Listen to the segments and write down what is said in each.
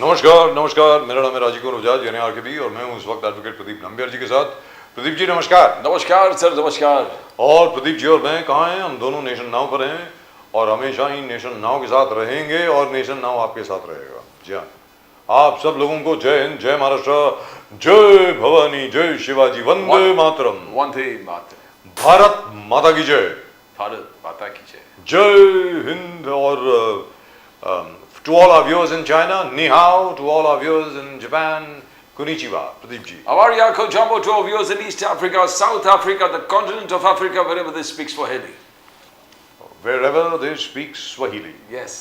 नमस्कार नमस्कार, मेरा नाम है राजीव उजाज यानी आरकेबी और मैं हूं इस वक्त एडवोकेट प्रदीप नंबियार जी के साथ। प्रदीप जी नमस्कार। नमस्कार सर, नमस्कार। और प्रदीप जी और मैं कहाँ हैं? हम दोनों नेशन नाउ पर हैं और हमेशा ही नेशन नाउ के साथ रहेंगे और नेशन नाउ आपके साथ रहेगा। जी हाँ, आप सब लोगों को जय हिंद, जय महाराष्ट्र, जय भवानी, जय शिवाजी, वंदे मातरम। वंदे मातरम। भारत माता की जय। भारत माता की जय। जय हिंद। और to all our viewers in China, ni hao. To all our viewers in Japan, konnichiwa. Pradeep ji. Awariyako Jumbo to our viewers in East Africa, South Africa, the continent of Africa, wherever they speak Swahili. Wherever they speak Swahili. Yes.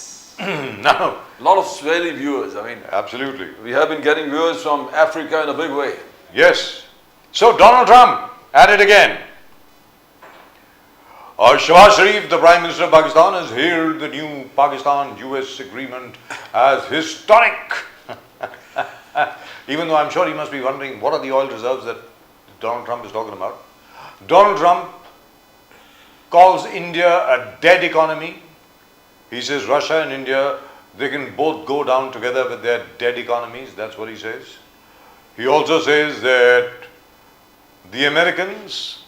Now, A lot of Swahili viewers. I mean, absolutely. we have been getting viewers from Africa in a big way. Yes. So Donald Trump at it again. Shehbaz Sharif, the Prime Minister of Pakistan, has hailed the new Pakistan-US agreement as historic. Even though I'm sure he must be wondering what are the oil reserves that Donald Trump is talking about. Donald Trump calls India a dead economy. He says Russia and India, they can both go down together with their dead economies. That's what he says. He also says that the Americans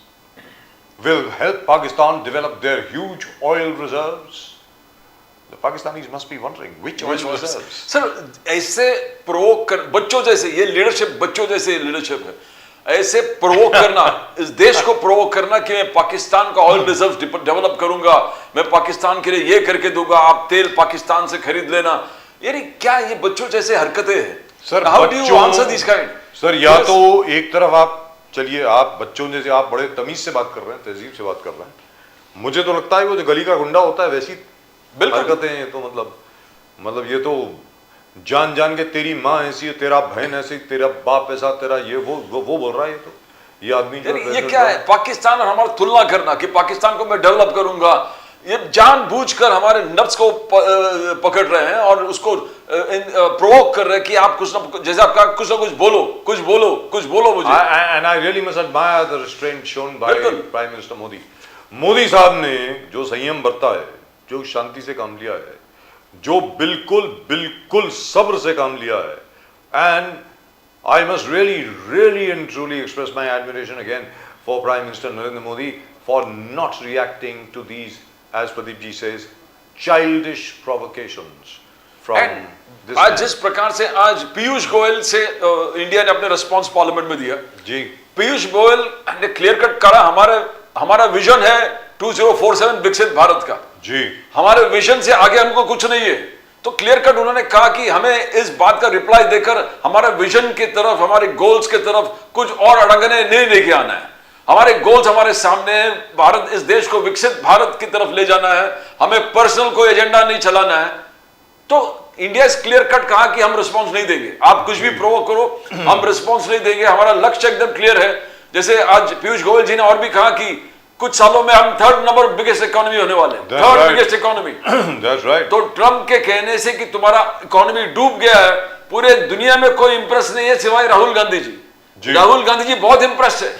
will help Pakistan develop their huge oil reserves. The Pakistanis must be wondering which oil reserves. Sir ऐसे provoke कर बच्चों जैसे ये leadership बच्चों जैसे leadership है। ऐसे provoke करना, इस देश को प्रोवोक करना कि मैं पाकिस्तान का ऑयल रिजर्व डेवलप करूंगा, मैं पाकिस्तान के लिए ये करके दूंगा, आप तेल पाकिस्तान से खरीद लेना। यानी क्या ये बच्चों जैसे हरकतें हैं? Sir how do you answer this kind? Sir या तो एक तरफ आप चलिए, आप बच्चों जैसे आप बड़े तमीज से बात कर रहे हैं, तहजीब से बात कर रहे हैं। मुझे तो लगता है वो जो गली का गुंडा होता है वैसी हरकतें हैं। तो मतलब ये तो जान जान के तेरी माँ ऐसी है, तेरा बहन ऐसी, तेरा बाप ऐसा, तेरा ये वो बोल रहा है। ये आदमी जो ये क्या है? पाकिस्तान और हमारा तुलना करना कि पाकिस्तान को मैं डेवलप करूंगा, ये जानबूझकर हमारे नफ्स को पकड़ रहे हैं और उसको प्रोवोक कर रहे हैं कि आप कुछ ना जैसे आपका कुछ ना कुछ बोलो मुझे। And I really must admire the restraint shown by Prime Minister Modi. Modi साहब ने जो संयम बरता है, जो शांति से काम लिया है, जो बिल्कुल सब्र से काम लिया है, and I must really and truly express my admiration again for Prime Minister Narendra Modi for not reacting to these, as Pradeep ji says, childish provocations from this आज man. जिस प्रकार से आज पीयूष गोयल से इंडिया ने अपने रिस्पांस पार्लियामेंट में दिया जी, पीयूष गोयल ने क्लियर कट करा हमारा विजन है 2047 विकसित भारत का जी, हमारे विजन से आगे हमको कुछ नहीं है। तो क्लियर कट उन्होंने कहा कि हमें इस बात का रिप्लाई देकर हमारे विजन की तरफ, हमारे गोल्स की तरफ कुछ और अड़ंगने नहीं लेके आना है। हमारे गोल्स हमारे सामने है, भारत इस देश को विकसित भारत की तरफ ले जाना है, हमें पर्सनल कोई एजेंडा नहीं चलाना है। तो इंडिया इस क्लियर कट कहा कि हम रिस्पॉन्स नहीं देंगे, आप कुछ भी प्रोवोक करो, हम रिस्पॉन्स नहीं देंगे, हमारा लक्ष्य एकदम क्लियर है। जैसे आज पीयूष गोयल जी ने और भी कहा कि कुछ सालों में हम 3rd नंबर बिगेस्ट इकोनॉमी होने वाले हैं, 3rd biggest economy. that's right. तो ट्रम्प के कहने से कि तुम्हारा इकोनॉमी डूब गया है, पूरे दुनिया में कोई इंप्रेस नहीं है सिवाय राहुल गांधी जी। राहुल गांधी जी बहुत इंप्रेस है,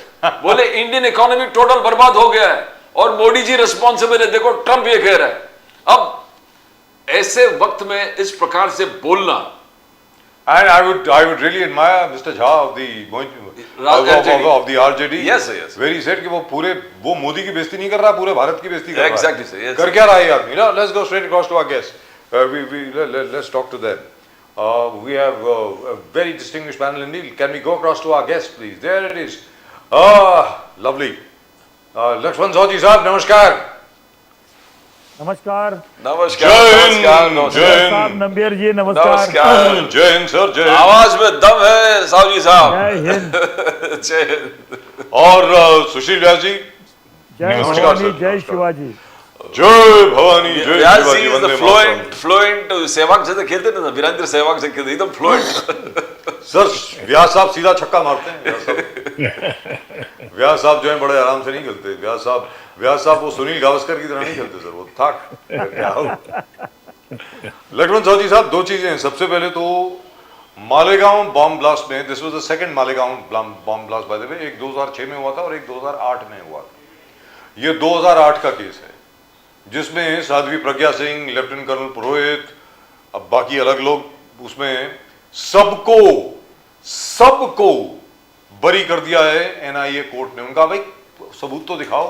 बोले इंडियन इकोनॉमी टोटल बर्बाद हो गया है और मोदी जी रिस्पॉन्सिबल है। देखो ट्रम्प ये कह रहा है। अब ऐसे वक्त में इस प्रकार से बोलना, And I would really admire Mr. Jha of the RJD. Yes. Where he said कि वो मोदी की बेइज्जती नहीं कर रहा, पूरे भारत की बेइज्जती कर रहा है। Exactly, sir. Yes, कर क्या रहा है ये आदमी? Now let's go straight across to our guests. Let's talk to them. We have a very distinguished panel indeed. Can we go across to our guests, please? There it is. Lovely. Lakshman Sahu साहब नमस्कार। नमस्कार। नमस्कार नंबियार जी नमस्कार। जय Hind sir, जय हिंद। आवाज में दम है साहू जी साहब। जय हिंद। जय हिंद। और सुशील व्यास जी जय नमस्कार भवानी, सर, जय शिवाजी। जय भवानी, जय शिवाजी, वंदे मातरम। फ्लुएंट सहवाग जैसे खेलते ना, वीरेंद्र सहवाग से खेलते एकदम फ्लुएंट। सर व्यास साहब सीधा छक्का मारते हैं। व्यास साहब जो है बड़े आराम से नहीं खेलते। व्यास साहब वो सुनील गावस्कर की तरह नहीं खेलते सर, वो था। लक्ष्मण साहू जी साहब, दो चीजें हैं। सबसे पहले तो मालेगांव बॉम्ब ब्लास्ट में, this was the second Malegaon bomb blast by the way, एक 2006 में हुआ था और एक 2008 में हुआ था। ये 2008 का केस है जिसमें साध्वी प्रज्ञा सिंह, लेफ्टिनेंट कर्नल पुरोहित, अब बाकी अलग लोग उसमें सबको सबको बरी कर दिया है एनआईए कोर्ट ने। उनका भाई सबूत तो दिखाओ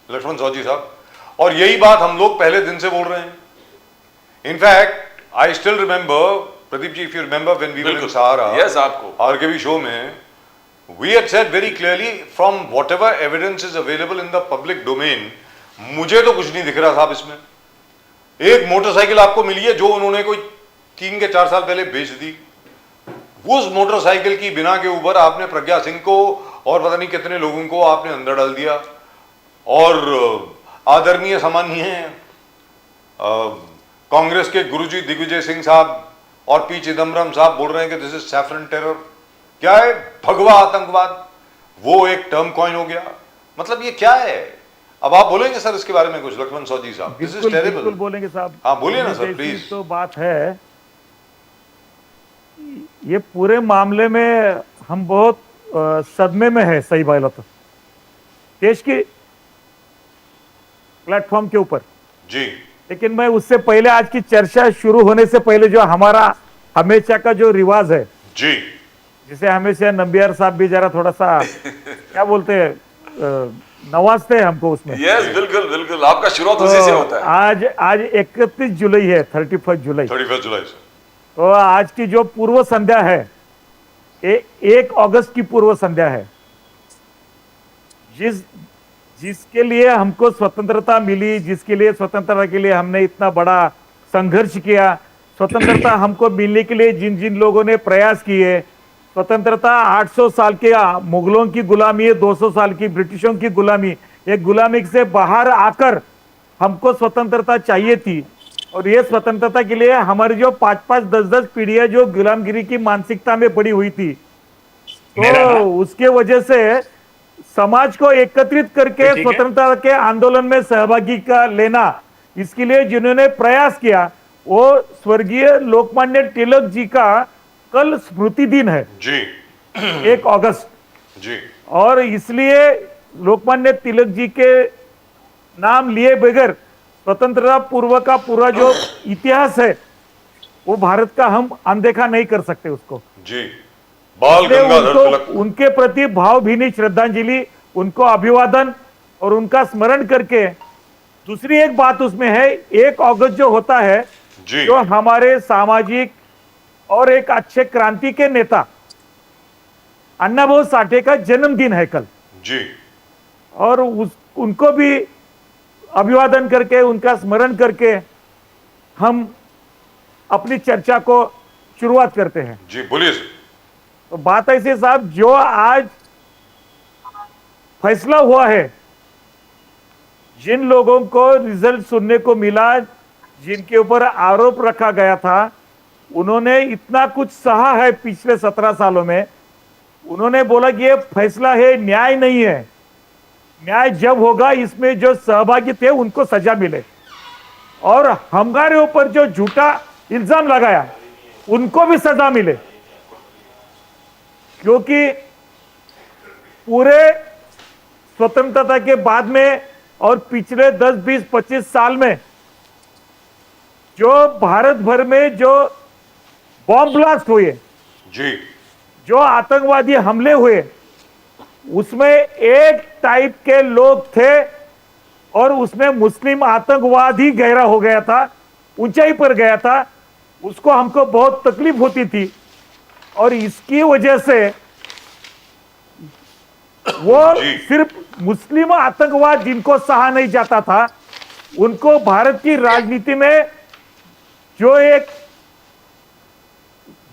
लक्ष्मण सौजी साहब। और यही बात हम लोग पहले दिन से बोल रहे हैं। In fact I still remember, Pradeep ji, if you remember when we were in Sahara, yes, आपको आरकेबी शो में we had said very clearly from whatever evidence is available in the public domain, मुझे तो कुछ नहीं दिख रहा साहब इसमें। एक मोटरसाइकिल आपको मिली है जो उन्होंने कोई 3 के 4 साल पहले बेच दी। उस मोटरसाइकिल की बिना के ऊपर आपने प्रज्ञा सिंह को और पता नहीं कितने लोगों को आपने अंदर डाल दिया। और आदरणीय सम्माननीय कांग्रेस के गुरुजी दिग्विजय सिंह साहब और पी चिदम्बरम साहब बोल रहे हैं कि दिस इज सैफरन टेरर। क्या है? भगवा आतंकवाद, वो एक टर्म कॉइन हो गया। मतलब ये क्या है? अब आप बोलेंगे सर इसके बारे में कुछ, लक्ष्मण सौजी साहब? This is terrible. बिल्कुल बोलेंगे साहब। हाँ बोलिए ना सर प्लीज। तो बात है, ये पूरे मामले में हम बहुत सदमे में है, सही बात तो देश की प्लेटफॉर्म के ऊपर जी। लेकिन मैं उससे पहले, आज की चर्चा शुरू होने से पहले, जो हमारा हमेशा का जो रिवाज है जी, जिसे हमेशा नंबियार साहब भी जरा थोड़ा सा क्या बोलते हैं, नवाजते हैं हमको उसमें। यस, बिल्कुल बिल्कुल, आपका शुरुआत उसी से होता है। आज 31 जुलाई है, 31 जुलाई। 31 जुलाई से तो आज की जो पूर्व संध्या है, 1 अगस्त की पूर्व संध्या है, जिसके लिए हमको स्वतंत्रता मिली, जिसके लिए स्वतंत्रता के लिए हमने इतना बड़ा संघर्ष किया, स्वतंत्रता हमको मिलने के लिए जिन जिन लोगों ने प्रयास किए, स्वतंत्रता 800 साल के मुगलों की गुलामी है, 200 साल की ब्रिटिशों की गुलामी, एक गुलामी से बाहर आकर हमको स्वतंत्रता चाहिए थी। और ये स्वतंत्रता के लिए हमारी जो 5-5, 10-10 पीढ़ियां जो गुलामगिरी की मानसिकता में पड़ी हुई थी, तो उसके वजह से समाज को एकत्रित करके स्वतंत्रता के आंदोलन में सहभागी का लेना, इसके लिए जिन्होंने प्रयास किया, वो स्वर्गीय लोकमान्य तिलक जी का कल स्मृति दिन है जी, 1 अगस्त जी। और इसलिए लोकमान्य तिलक जी के नाम लिए बगैर स्वतंत्रता पूर्व का पूरा जो इतिहास है वो भारत का हम अनदेखा नहीं कर सकते उसको। जी, बाल गंगाधर तिलक, उनके प्रति भावभीनी श्रद्धांजलि, उनको अभिवादन और उनका स्मरण करके, दूसरी एक बात उसमें है, 1 अगस्त जो होता है जी, जो हमारे सामाजिक और एक अच्छे क्रांति के नेता अन्ना भाऊ साठे का जन्मदिन है कल जी। और उनको भी अभिवादन करके, उनका स्मरण करके हम अपनी चर्चा को शुरुआत करते हैं। जी बोलिए सर। तो बात ऐसे साहब, जो आज फैसला हुआ है, जिन लोगों को रिजल्ट सुनने को मिला, जिनके ऊपर आरोप रखा गया था, उन्होंने इतना कुछ सहा है पिछले 17 सालों में। उन्होंने बोला कि ये फैसला है, न्याय नहीं है। न्याय जब होगा इसमें जो सहभागी थे उनको सजा मिले, और हमारे ऊपर जो झूठा इल्जाम लगाया उनको भी सजा मिले, क्योंकि पूरे स्वतंत्रता के बाद में और पिछले 10, 20, 25 साल में जो भारत भर में जो बॉम्ब ब्लास्ट हुए जी, जो आतंकवादी हमले हुए, उसमें एक टाइप के लोग थे और उसमें मुस्लिम आतंकवाद ही गहरा हो गया था, ऊंचाई पर गया था। उसको हमको बहुत तकलीफ होती थी और इसकी वजह से वो सिर्फ मुस्लिम आतंकवाद जिनको सहा नहीं जाता था, उनको भारत की राजनीति में जो एक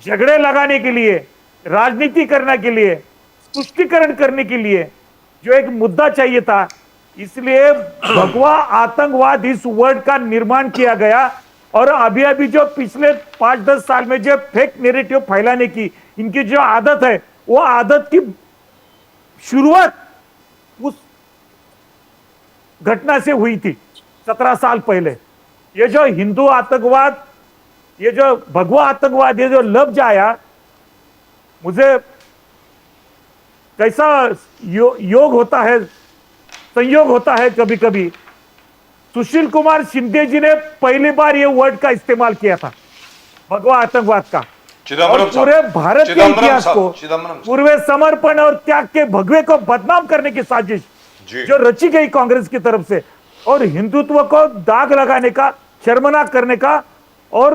झगड़े लगाने के लिए, राजनीति करने के लिए, तुष्टीकरण करने के लिए जो एक मुद्दा चाहिए था, इसलिए भगवा आतंकवाद इस वर्ड का निर्माण किया गया। और अभी अभी जो पिछले 5-10 साल में जो फेक नैरेटिव फैलाने की इनकी जो आदत है, वो आदत की शुरुआत उस घटना से हुई थी 17 साल पहले। ये जो हिंदू आतंकवाद, ये जो भगवा आतंकवाद, ये जो लफ्ज आया, मुझे कैसा योग होता है, संयोग होता है कभी कभी। सुशील कुमार शिंदे जी ने पहली बार ये वर्ड का इस्तेमाल किया था, भगवा आतंकवाद का। चिदम्बरम और पूरे साहब, भारत के चिदम्बरम इतिहास साहब, को चिदम्बरम साहब। पूरे समर्पण और त्याग के भगवे को बदनाम करने की साजिश जी। जो रची गई कांग्रेस की तरफ से और हिंदुत्व को दाग लगाने का, शर्मनाक करने का और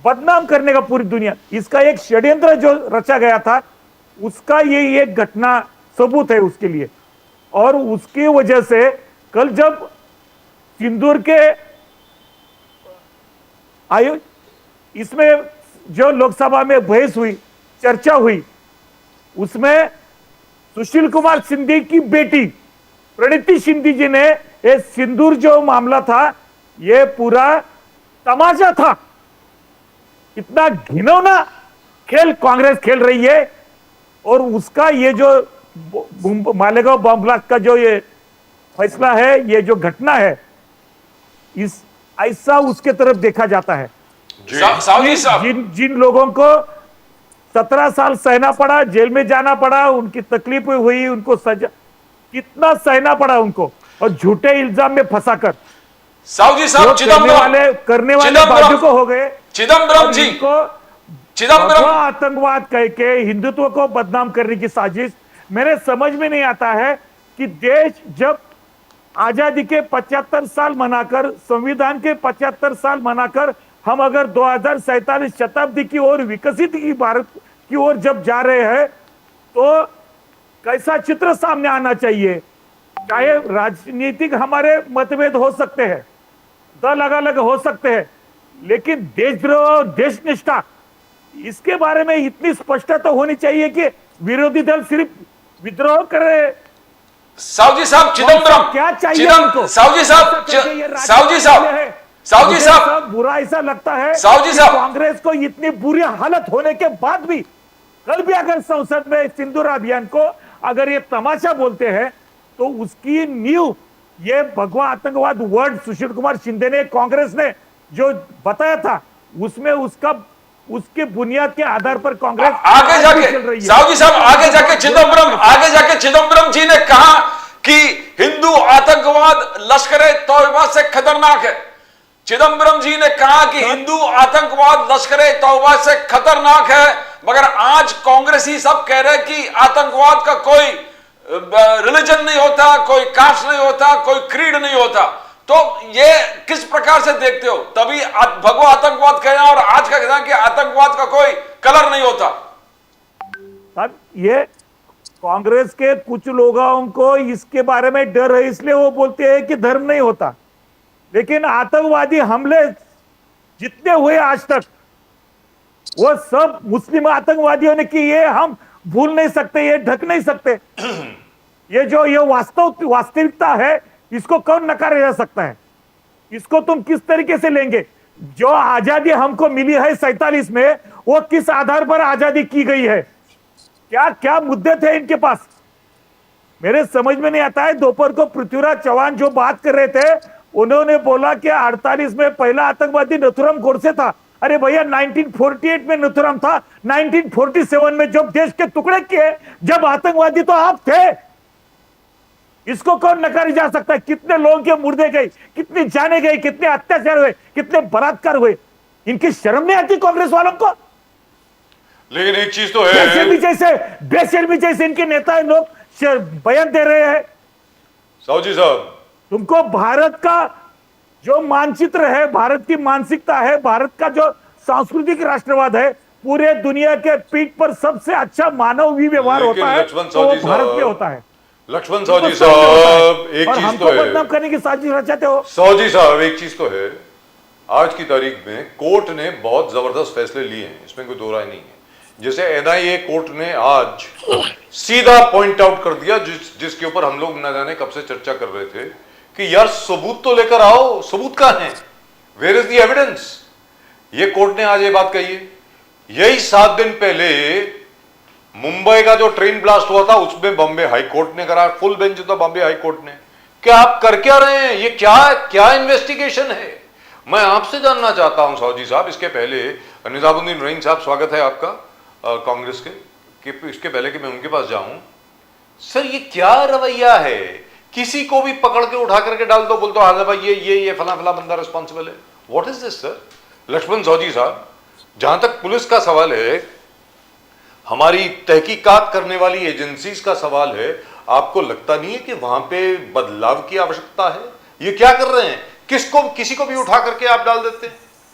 बदनाम करने का पूरी दुनिया, इसका एक षड्यंत्र जो रचा गया था, उसका ये एक घटना सबूत है उसके लिए। और उसकी वजह से कल जब सिंदूर के आयो इसमें जो लोकसभा में बहस हुई, चर्चा हुई, उसमें सुशील कुमार शिंदे की बेटी प्रणीति शिंदे जी ने ये सिंदूर जो मामला था, ये पूरा तमाशा था, इतना घिनौना खेल कांग्रेस खेल रही है। और उसका ये जो मालेगांव बम ब्लास्ट का जो ये फैसला है, ये जो घटना है, इस ऐसा उसके तरफ देखा जाता है। सावजी साहब, जिन लोगों को 17 साल सहना पड़ा, जेल में जाना पड़ा, उनकी तकलीफ हुई, उनको सजा कितना सहना पड़ा उनको, और झूठे इल्जाम में फंसाकर सावजी साहब, करने वाले बाजू को हो गए। चिदम्बरम जी को चिदम्बरम आतंकवाद कह के हिंदुत्व को बदनाम करने की साजिश। मेरे समझ में नहीं आता है कि देश जब आजादी के 75 साल मनाकर, संविधान के 75 साल मनाकर, हम अगर 2047 शताब्दी की ओर, विकसित की भारत की ओर जब जा रहे हैं, तो कैसा चित्र सामने आना चाहिए। चाहे राजनीतिक हमारे मतभेद हो सकते हैं, दल अलग अलग हो सकते हैं, लेकिन देशद्रोह और देशनिष्ठा, इसके बारे में इतनी स्पष्टता तो होनी चाहिए कि विरोधी दल सिर्फ विद्रोह करे। सावजी साहब, चिदम्बरम क्या चाहिए उनको? सावजी साहब, सावजी साहब, सावजी साहब, बुरा ऐसा लगता है सावजी साहब, कांग्रेस को इतनी बुरी हालत होने के बाद भी कल भी अगर संसद में सिंदूर अभियान को अगर ये तमाशा बोलते हैं, तो उसकी नींव ये भगवा आतंकवाद वर्ड सुशील कुमार शिंदे ने, कांग्रेस ने जो बताया था, उसमें उसके बुनियाद के आधार पर कांग्रेस आगे जाके सावजी साहब, आगे जाके चिदम्बरम जी ने कहा कि हिंदू आतंकवाद लश्कर तौबा से खतरनाक है। चिदम्बरम जी ने कहा कि हिंदू आतंकवाद लश्कर तौबा से खतरनाक है, मगर आज कांग्रेसी सब कह रहे हैं कि आतंकवाद का कोई रिलीजन नहीं होता, कोई कास्ट नहीं होता, कोई क्रीड नहीं होता। तो ये किस प्रकार से देखते हो? तभी भगवा आतंकवाद कहना और आज का कहना कि आतंकवाद का कोई कलर नहीं होता। अब ये कांग्रेस के कुछ लोगों को इसके बारे में डर है, इसलिए वो बोलते हैं कि धर्म नहीं होता, लेकिन आतंकवादी हमले जितने हुए आज तक, वो सब मुस्लिम आतंकवादियों ने किए, हम भूल नहीं सकते, ये ढक नहीं सकते। ये वास्तविकता है, इसको कौन नकारा जा सकता है? इसको तुम किस तरीके से लेंगे? जो आजादी हमको मिली है 47 में, वो किस आधार पर आजादी की गई है? क्या क्या मुद्दे थे इनके पास? मेरे समझ में नहीं आता है। दोपहर को पृथ्वीराज चौहान जो बात कर रहे थे, उन्होंने बोला कि 48 में पहला आतंकवादी नथुराम गोडसे था। अरे भैया, 1948 में नथुराम था, 1947 में जब देश के टुकड़े किए, जब आतंकवादी तो आप थे। इसको कौन नकारी जा सकता है? कितने लोगों के मुर्दे गए, कितनी जाने गए, कितने अत्याचार हुए, कितने बलात्कार हुए। इनकी शर्म नहीं आती कांग्रेस वालों को? लेकिन एक चीज तो है, बेशर्मी जैसे इनके नेता लोग बयान दे रहे हैं। सावजी साहब, तुमको भारत का जो मानचित्र है, भारत की मानसिकता है, भारत का जो सांस्कृतिक राष्ट्रवाद है, पूरे दुनिया के पीठ पर सबसे अच्छा मानवीय व्यवहार होता है, तो भारत में होता है। लक्ष्मण सावजी साहब, एक चीज तो है, बदनाम करने की साजिश रचाते हो। सावजी साहब, एक चीज तो है, आज की तारीख में कोर्ट ने बहुत जबरदस्त फैसले लिए हैं, इसमें कोई दो राय नहीं है। जैसे एनआईए कोर्ट ने आज सीधा पॉइंट आउट कर दिया, जिसके ऊपर हम लोग न जाने कब से चर्चा कर रहे थे, कि यार सबूत तो लेकर आओ, सबूत कहां है, वेयर इज द एविडेंस? ये कोर्ट ने आज ये बात कही है। यही 7 दिन पहले मुंबई का जो ट्रेन ब्लास्ट हुआ था, उसमें बॉम्बे हाई कोर्ट ने करा, फुल बेंच था बॉम्बे हाई कोर्ट ने। क्या आप कर क्या रहे हैं? ये क्या इन्वेस्टिगेशन है? मैं आपसे जानना चाहता हूं सावजी साहब, इसके पहले निजामुद्दीन रहीम साहब, स्वागत है आपका कांग्रेस के, इसके पहले कि मैं उनके पास जाऊं, सर ये क्या रवैया है? किसी को भी पकड़ के उठा करके डाल दो, बोल दो हाँ भाई ये फला फला बंदा रिस्पॉन्सिबल है। What is this sir? Laxman Savji साहब, जहां तक पुलिस का सवाल है, हमारी तहकीकात करने वाली एजेंसीज का सवाल है, आपको लगता नहीं है कि वहां पे बदलाव की आवश्यकता है? ये क्या कर रहे हैं? किसी को भी उठा करके आप डाल देते हैं।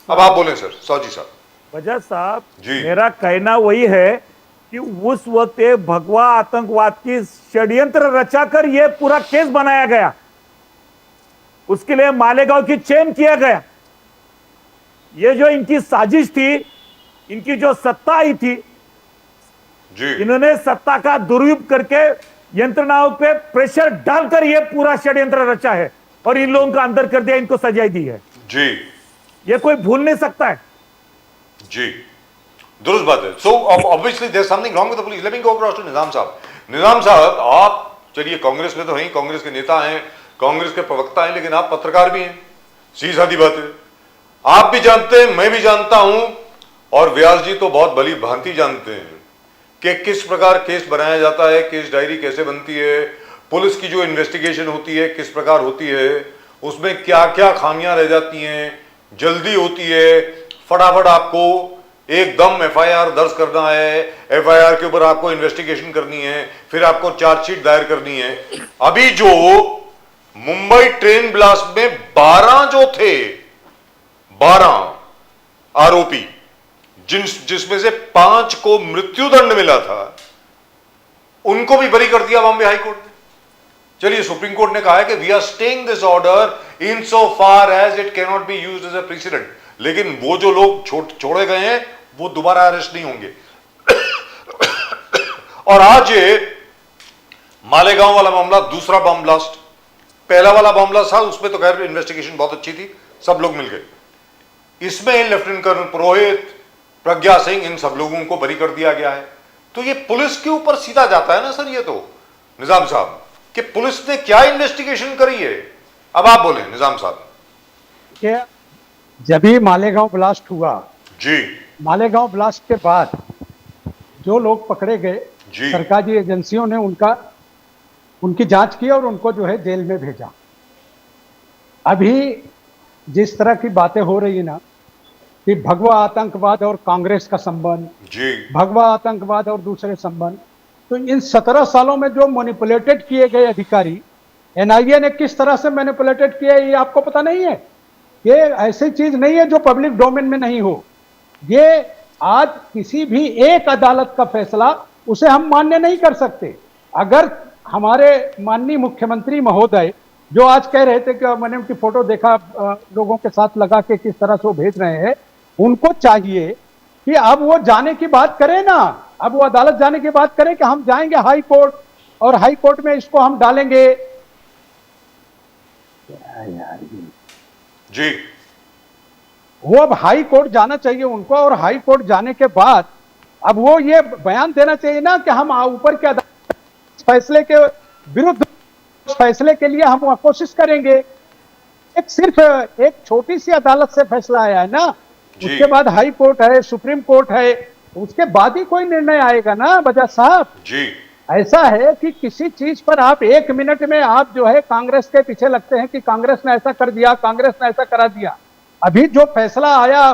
अब आप बोलें सर, सौजी साहब। बजाज साहब, जी। मेरा कहना वही है कि उस वक्त ये भगवा आतंकवाद की षड्यंत्र रचाकर ये पूरा केस बनाया गया, उसके लिए मालेगांव की चेन किया गया। ये जो इनकी साजिश थी, इनकी जो सत्ता आई थी, जी। इन्होंने सत्ता का दुरुपयोग करके यंत्रणाओं पे प्रेशर डालकर ये पूरा षड्यंत्र रचा है और इन लोगों का अंदर कर दिया, इनको सजाई दी है। जी। ये कोई भूल नहीं सकता है। जी, दुरुस्त बात है। So obviously there something wrong with the police. Let me go across to Nizam Sahab. Nizam साहब, आप चलिए कांग्रेस में तो हैं, कांग्रेस के नेता हैं, कांग्रेस के प्रवक्ता हैं, लेकिन आप पत्रकार भी हैं, सीधी सादी बात है। आप भी जानते हैं, मैं भी जानता हूं, और व्यास जी तो बहुत भली भांति जानते हैं कि किस प्रकार केस बनाया जाता है, केस डायरी कैसे बनती है, पुलिस की जो इन्वेस्टिगेशन होती है किस प्रकार होती है, उसमें क्या क्या खामियां रह जाती हैं, जल्दी होती है, फटाफट आपको एकदम एफआईआर दर्ज करना है, एफआईआर के ऊपर आपको इन्वेस्टिगेशन करनी है, फिर आपको चार्जशीट दायर करनी है। अभी जो मुंबई ट्रेन ब्लास्ट में 12 जो थे, 12 आरोपी, जिसमें से 5 को मृत्युदंड मिला था, उनको भी बरी कर दिया बॉम्बे हाई कोर्ट ने। चलिए, सुप्रीम कोर्ट ने कहा है कि we are staying this order insofar as it can not be used as a precedent. लेकिन वो जो लोग छोड़े गए हैं वो दोबारा अरेस्ट नहीं होंगे। और आज ये मालेगांव वाला मामला, दूसरा बम ब्लास्ट, पहला वाला बम ब्लास्ट था, उसमें तो खैर इन्वेस्टिगेशन बहुत अच्छी थी, सब लोग मिल गए। इसमें लेफ्टिनेंट कर्नल पुरोहित, प्रज्ञा सिंह, इन सब लोगों को बरी कर दिया गया है। तो ये पुलिस के ऊपर सीधा जाता है ना सर, ये तो निजाम साहब, कि पुलिस ने क्या इन्वेस्टिगेशन करी है। अब आप बोले निजाम साहब। क्या जब भी मालेगांव ब्लास्ट हुआ जी, मालेगांव ब्लास्ट के बाद जो लोग पकड़े गए, जी, सरकारी एजेंसियों ने उनकी जांच की और उनको जो है जेल में भेजा। अभी जिस तरह की बातें हो रही है ना कि भगवा आतंकवाद और कांग्रेस का संबंध, जी, भगवा आतंकवाद और दूसरे संबंध, तो इन 17 सालों में जो मैनिपुलेटेड किए गए अधिकारी, एनआईए ने किस तरह से मैनिपुलेटेड किया ये आपको पता नहीं है? ये ऐसी चीज नहीं है जो पब्लिक डोमेन में नहीं हो। ये आज किसी भी एक अदालत का फैसला उसे हम मान्य नहीं कर सकते। अगर हमारे माननीय मुख्यमंत्री महोदय जो आज कह रहे थे कि मैंने उनकी फोटो देखा लोगों के साथ लगा के किस तरह से वो भेज रहे हैं, उनको चाहिए कि अब वो जाने की बात करें ना, अब वो अदालत जाने की बात करें कि हम जाएंगे हाई कोर्ट और हाई कोर्ट में इसको हम डालेंगे। जी, वो अब हाई कोर्ट जाना चाहिए उनको, और हाई कोर्ट जाने के बाद अब वो ये बयान देना चाहिए ना कि हम ऊपर के अदालत फैसले के विरुद्ध फैसले के लिए हम कोशिश करेंगे। सिर्फ एक छोटी सी अदालत से फैसला आया है ना, उसके बाद हाई कोर्ट है, सुप्रीम कोर्ट है, उसके बाद ही कोई निर्णय आएगा ना बजाज साहब। जी, ऐसा है कि किसी चीज पर आप 1 मिनट में आप जो है कांग्रेस के पीछे लगते हैं कि कांग्रेस ने ऐसा कर दिया, कांग्रेस ने ऐसा करा दिया। अभी जो फैसला आया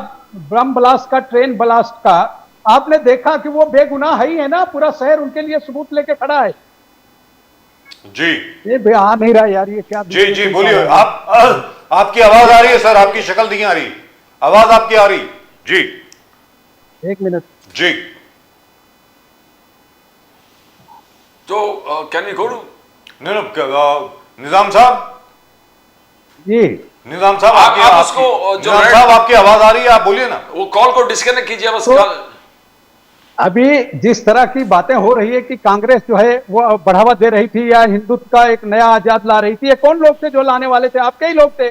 बम ब्लास्ट का, ट्रेन ब्लास्ट का, आपने देखा कि वो बेगुनाह ही है ना, पूरा शहर उनके लिए सबूत लेके खड़ा है। जी, ये आ नहीं रहा यार, ये क्या? जी, जी, बोलिए। आपकी आवाज आ रही है सर, आपकी शक्ल नहीं आ रही, आवाज आपकी आ रही। जी, 1 मिनट। जी, तो can we go to Nizam साहब, जी निजाम साहब, आप उसको जो निजाम साहब, आपकी आवाज आ रही है, आप बोलिए ना। वो कॉल को डिस्कनेक्ट कीजिए बस। अभी जिस तरह की बातें हो रही है कि कांग्रेस जो है वो बढ़ावा दे रही थी या हिंदुत्व का एक नया आजाद ला रही थी, ये कौन लोग थे जो लाने वाले थे? आपके ही लोग थे।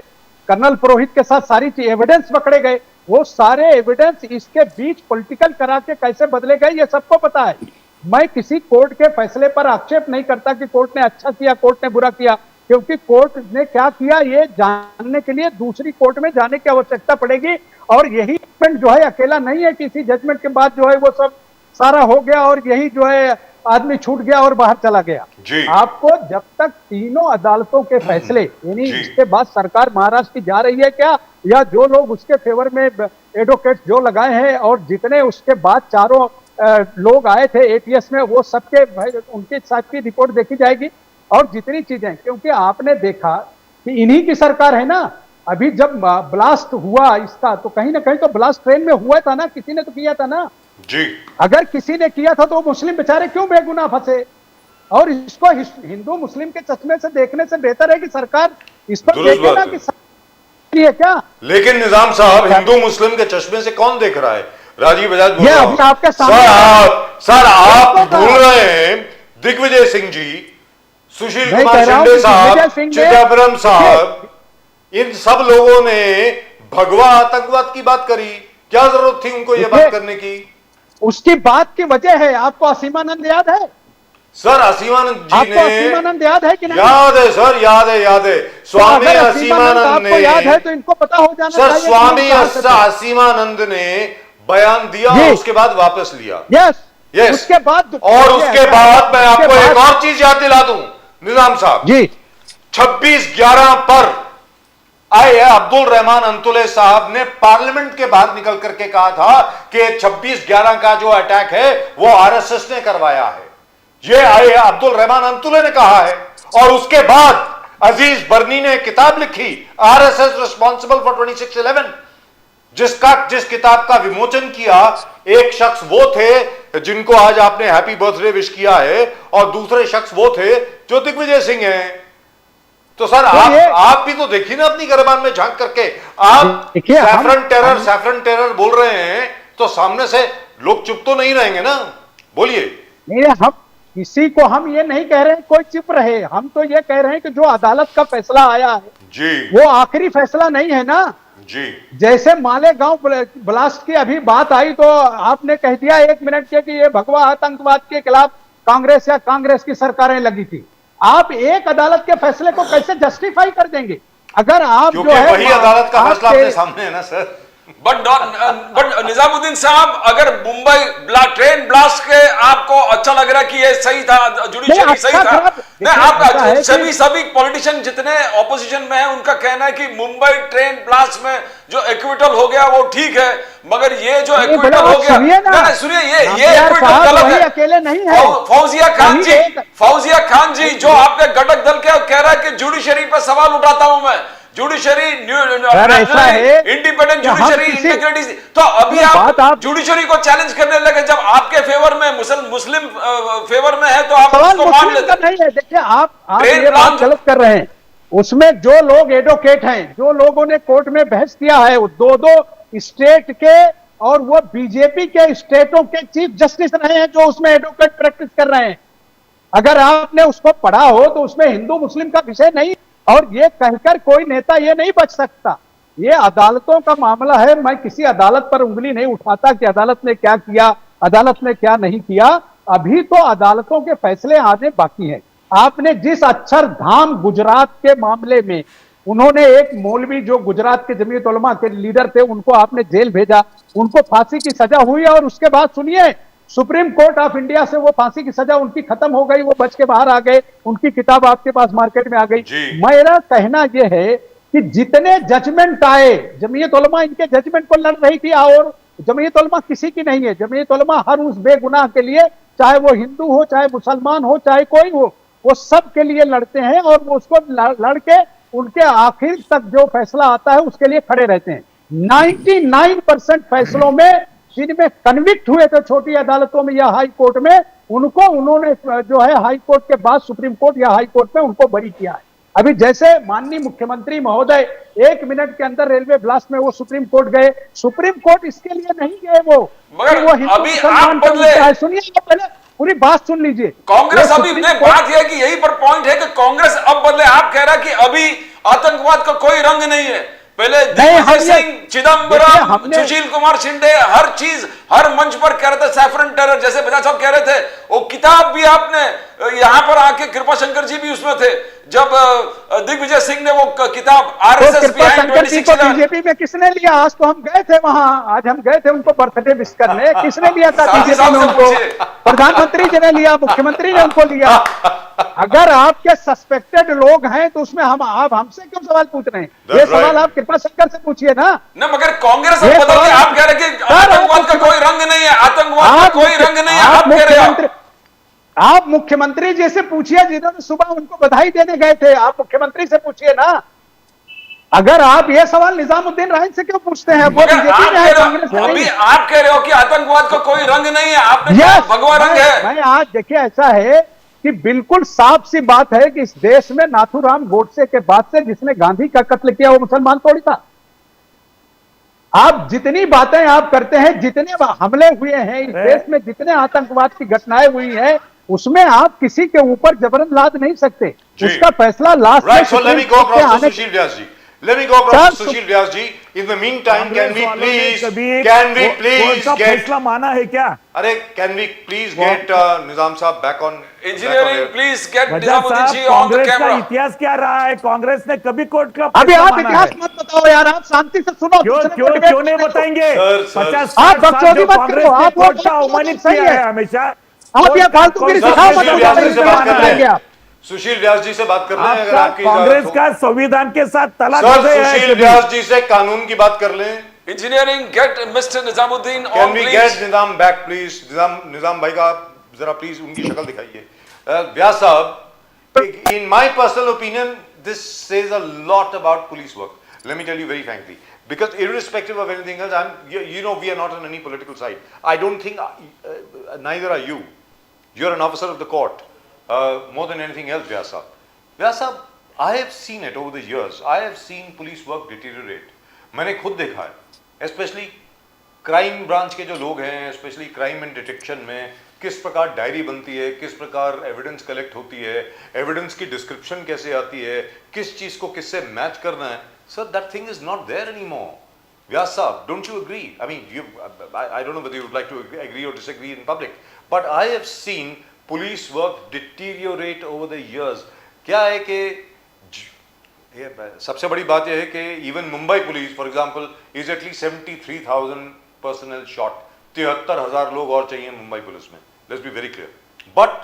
कर्नल पुरोहित के साथ सारी चीज एविडेंस पकड़े गए, वो सारे एविडेंस इसके बीच पॉलिटिकल करा के कैसे बदले गए ये सबको पता है। मैं किसी कोर्ट के फैसले पर आक्षेप नहीं करता कि कोर्ट ने अच्छा किया, कोर्ट ने बुरा किया, क्योंकि कोर्ट ने क्या किया ये जानने के लिए दूसरी कोर्ट में जाने की आवश्यकता पड़ेगी। और यही जजमेंट जो है अकेला नहीं है कि इसी जजमेंट के बाद जो है वो सब सारा हो गया और यही जो है आदमी छूट गया और बाहर चला गया। जी। आपको जब तक तीनों अदालतों के फैसले, यानी जी। इसके बाद सरकार महाराष्ट्र की जा रही है क्या, या जो लोग उसके फेवर में एडवोकेट जो लगाए हैं और जितने उसके बाद चारों लोग आए थे एटीएस में, वो सबके उनके साथ की रिपोर्ट देखी जाएगी। और जितनी चीजें, क्योंकि आपने देखा कि इन्हीं की सरकार है ना, अभी जब ब्लास्ट हुआ इसका, तो कहीं ना कहीं तो ब्लास्ट ट्रेन में हुआ था ना, किसी ने तो किया था ना जी। अगर किसी ने किया था तो मुस्लिम बेचारे क्यों बेगुनाह फंसे? और इसको हिंदू मुस्लिम के चश्मे से देखने से बेहतर है कि सरकार इस पर दुरुस्त देखे ना बात कि है। है क्या। लेकिन निजाम साहब, हिंदू मुस्लिम के चश्मे से कौन देख रहा है? राजीव बजाज बोल ये रहा अभी हूं। आपके सामने सर आप आपको भूल रहे हैं दिग्विजय सिंह जी, सुशील मैं कुमार कह रहा हूं शिंदे कि साहब, दिग्विजय सिंह ने- चिदम्बरम साहब, इन सब लोगों ने भगवा आतंकवाद की बात करी। क्या जरूरत थी उनको ये बात करने की? उसकी बात की वजह है, आपको असीमानंद याद है? सर असीमानंद जी आपको ने, असीमानंद याद है कि नहीं? याद है सर, याद है स्वामी अगर असीमानंद आपको याद है तो इनको पता हो जाना सर चाहिए। स्वामी असीमानंद ने बयान दिया जी। और उसके बाद वापस लिया। Yes yes. उसके बाद और उसके बाद मैं आपको एक और चीज याद दिला दूं निजाम साहब जी, 26/11 पर आए अब्दुल रहमान अंतुले साहब ने पार्लियामेंट के बाहर निकल करके कहा था कि 26/11 का जो अटैक है वो आरएसएस ने करवाया है। ये आए अब्दुल रहमान अंतुले ने कहा है। और उसके बाद अजीज बर्नी ने किताब लिखी, आरएसएस रिस्पॉन्सिबल फॉर 26/11, जिस किताब का विमोचन किया एक शख्स वो थे जिनको आज आपने हैप्पी बर्थडे विश किया है, और दूसरे शख्स वो थे जो दिग्विजय सिंह हैं। तो सर आप भी तो देखिए ना अपनी गिरबान में झांक करके। आप सैफरन टेरर बोल रहे हैं तो सामने से लोग चुप तो नहीं रहेंगे ना? बोलिए। नहीं, हम किसी को हम ये नहीं कह रहे हैं कोई चुप रहे, हम तो ये कह रहे हैं कि जो अदालत का फैसला आया है जी, वो आखिरी फैसला नहीं है ना। जी। जैसे मालेगांव ब्लास्ट की अभी बात आई तो आपने कह दिया 1 मिनट के कि ये भगवा आतंकवाद के खिलाफ कांग्रेस या कांग्रेस की सरकारें लगी थी। आप एक अदालत के फैसले को कैसे जस्टिफाई कर देंगे? अगर आप जो है वही अदालत का फैसला अपने सामने है ना सर। बट निजामुद्दीन साहब, अगर मुंबई ट्रेन ब्लास्ट के आपको अच्छा लग रहा है कि ये सही था, जुडिशरी सही था, नहीं आप सभी पॉलिटिशियन जितने ऑपोजिशन में हैं उनका कहना है कि मुंबई ट्रेन ब्लास्ट में जो एक्विटल हो गया वो ठीक है, मगर ये जो एक्विटल हो गया, नहीं सुनिए, ये एक्विटल गलत है। अकेले नहीं है। फौजिया खान जी जो आपके घटक दल के कह रहा है कि जुडिशरी पर सवाल उठाता हूं मैं, जुडिशरी इंडिपेंडेंट जुडिशरी इंटीग्रिटी, तो अभी आप जुडिशरी को चैलेंज करने लगे जब आपके फेवर में मुस्लिम फेवर में है तो आप उसको मान लेते नहीं है। देखिए आप ये बात गलत कर रहे हैं। उसमें जो लोग एडवोकेट हैं, जो लोगों ने कोर्ट में बहस किया है, वो दो स्टेट के और वो बीजेपी के स्टेटों के चीफ जस्टिस रहे हैं जो उसमें एडवोकेट प्रैक्टिस कर रहे हैं। अगर आपने उसको पढ़ा हो तो उसमें हिंदू मुस्लिम का विषय नहीं, और ये कहकर कोई नेता ये नहीं बच सकता। ये अदालतों का मामला है। मैं किसी अदालत पर उंगली नहीं उठाता कि अदालत ने क्या किया, अदालत ने क्या नहीं किया। अभी तो अदालतों के फैसले आने बाकी हैं। आपने जिस अक्षरधाम गुजरात के मामले में, उन्होंने एक मौलवी जो गुजरात के जमीयत उलमा के लीडर थे, उनको आपने जेल भेजा, उनको फांसी की सजा हुई, और उसके बाद सुनिए सुप्रीम कोर्ट ऑफ इंडिया से वो फांसी की सजा उनकी खत्म हो गई, वो बच के बाहर आ गए, उनकी किताब आपके पास मार्केट में आ गई। मेरा कहना यह है कि जितने जजमेंट आए, जमीयत उलमा इनके जजमेंट को लड़ रही थी, और जमीयत उलमा किसी की नहीं है। जमीयत उलमा हर उस बेगुनाह के लिए, चाहे वो हिंदू हो, चाहे मुसलमान हो, चाहे कोई हो, वो सब के लिए लड़ते हैं, और वो उसको लड़ के उनके आखिर तक जो फैसला आता है उसके लिए खड़े रहते हैं। 99% फैसलों में जिनमें कन्विक्ट हुए थे छोटी अदालतों में या हाई कोर्ट में, उन्होंने जो है हाई कोर्ट के बाद सुप्रीम कोर्ट या हाई कोर्ट में उनको बरी किया है। अभी जैसे माननीय मुख्यमंत्री महोदय 1 मिनट के अंदर रेलवे ब्लास्ट में वो सुप्रीम कोर्ट गए, सुप्रीम कोर्ट इसके लिए नहीं गए, मगर वो अभी आप बदले, सुनिए पहले पूरी बात सुन लीजिए। कांग्रेस अभी बात यह है कि यही पर पॉइंट है कि कांग्रेस अब बदले। आप कह रहा है कि अभी आतंकवाद का कोई रंग नहीं है, पहले दिग्विजय सिंह, चिदम्बरम, सुशील कुमार शिंदे हर चीज हर मंच पर कह रहे थे सैफरन टेरर, जैसे बजाज साहब कह रहे थे, वो किताब भी आपने यहां पर आके कृपा शंकर जी भी उसमें थे जब दिग्विजय सिंह ने वो किताब तो आरएसएस कृपा शंकर जी को 2611 बीजेपी में किसने लिया? आज तो हम गए थे वहां, आज हम गए थे उनको बर्थडे विश करने, किसने लिया था साथी बीजेपी साहब में से उनको? पूछिए। प्रधानमंत्री जी ने लिया, मुख्यमंत्री ने उनको लिया। अगर आपके सस्पेक्टेड लोग हैं तो उसमें हम आप हमसे क्यों सवाल पूछ रहे हैं? ये That's सवाल right. आप कृपा शंकर से पूछिए ना। न मगर कांग्रेस ये अब बदल के सवाल- आप कह रहे हैं कि सर, आतंकवाद का आप- कोई रंग नहीं है, आतंकवाद का कोई रंग नहीं है, आप कह रहे हो। आप मुख्यमंत्री जी से पूछिए जिन्होंने सुबह उनको बधाई देने गए थे, आप मुख्यमंत्री से पूछिए ना। अगर आप ये सवाल निजामुद्दीन राइन से क्यों पूछते हैं? वो मगर बीजेपी आप में है, कह रहे कांग्रेस में हो, नहीं अभी है। आप कह रहे हो कि आतंकवाद का कोई रंग नहीं है, आपने कहा Yes, भगवा रंग है। मैं आज देखिए ऐसा है कि बिल्कुल साफ सी बात है कि इस देश में नाथूराम गोडसे के बाद से जिसने गांधी का कत्ल किया वो मुसलमान थोड़ी था। आप जितनी बातें आप करते हैं, जितने हमले हुए हैं इस देश में, जितने आतंकवाद की घटनाएं हुई हैं, उसमें आप किसी के ऊपर जबरन लाद नहीं सकते। जी। उसका फैसला लास्ट में Right, so let me go supreme court across के to आने Sushil Vyas ji. Let me go across to Sir, Sushil Vyas ji. In the meantime, can we Congress वालों ने please, कभी can we कोर्ट please का get, फैसला माना है क्या? अरे, can we please get Nizam Saab back on engineering air? Please get वजह निजामुद्दीन साहब, जी ऑन द कांग्रेस का कैमरा। इतिहास क्या रहा है? कांग्रेस ने कभी कोर्ट का अभी फैसला आप माना इतिहास है? मत बताओ यार, आप शांति से सुनो। क्यों दूसरे क्यों को debate क्यों नहीं करने दो। बताएंगे? सर, 50 आप साल बकचोदी जो मत कांग्रेस करो, ने आप वो कोर्ट का बोलो, अवमानित सही किया है। है हमेशा। आप ये फालतूगिरी सर, सिखाओ, सुशील बकचोदी व्यास जी मत से बात कर करेंगे लें। आप। सुशील व्यास जी से बात कर लें अगर आपका आपकी कांग्रेस इजाजत हो। का संविधान के साथ तलाक सर, हो गया है सुशील कभी? व्यास जी से कानून की बात कर लें। Engineering get Mr Nizamuddin Can on we please. get Nizam back please? Nizam भाई का आप जरा प्लीज उनकी शक्ल दिखाइए। व्यास साहब, in my personal opinion, this says a lot about police work. Let me tell you very frankly, because irrespective of anything else, you know, we are not on any political side. I don't think neither are you. You're an officer of the court more than anything else, Vyas sahab. Vyas sahab, I have seen it over the years. I have seen police work deteriorate. मैंने खुद देखा है, especially crime branch के जो लोग हैं, specially crime and detection में किस प्रकार डायरी बनती है, किस प्रकार एविडेंस कलेक्ट होती है, एविडेंस की डिस्क्रिप्शन कैसे आती है, किस चीज को किससे मैच करना है. Sir, that thing is not there anymore. Vyas sahab, don't you agree? I mean, I don't know whether you would like to agree or disagree in public, but I have seen police work deteriorate over the years. क्या है कि सबसे बड़ी बात यह है कि even Mumbai police for example is at least 73,000 personal shot. 73,000 लोग और चाहिए मुंबई पुलिस में. Let's be very clear. But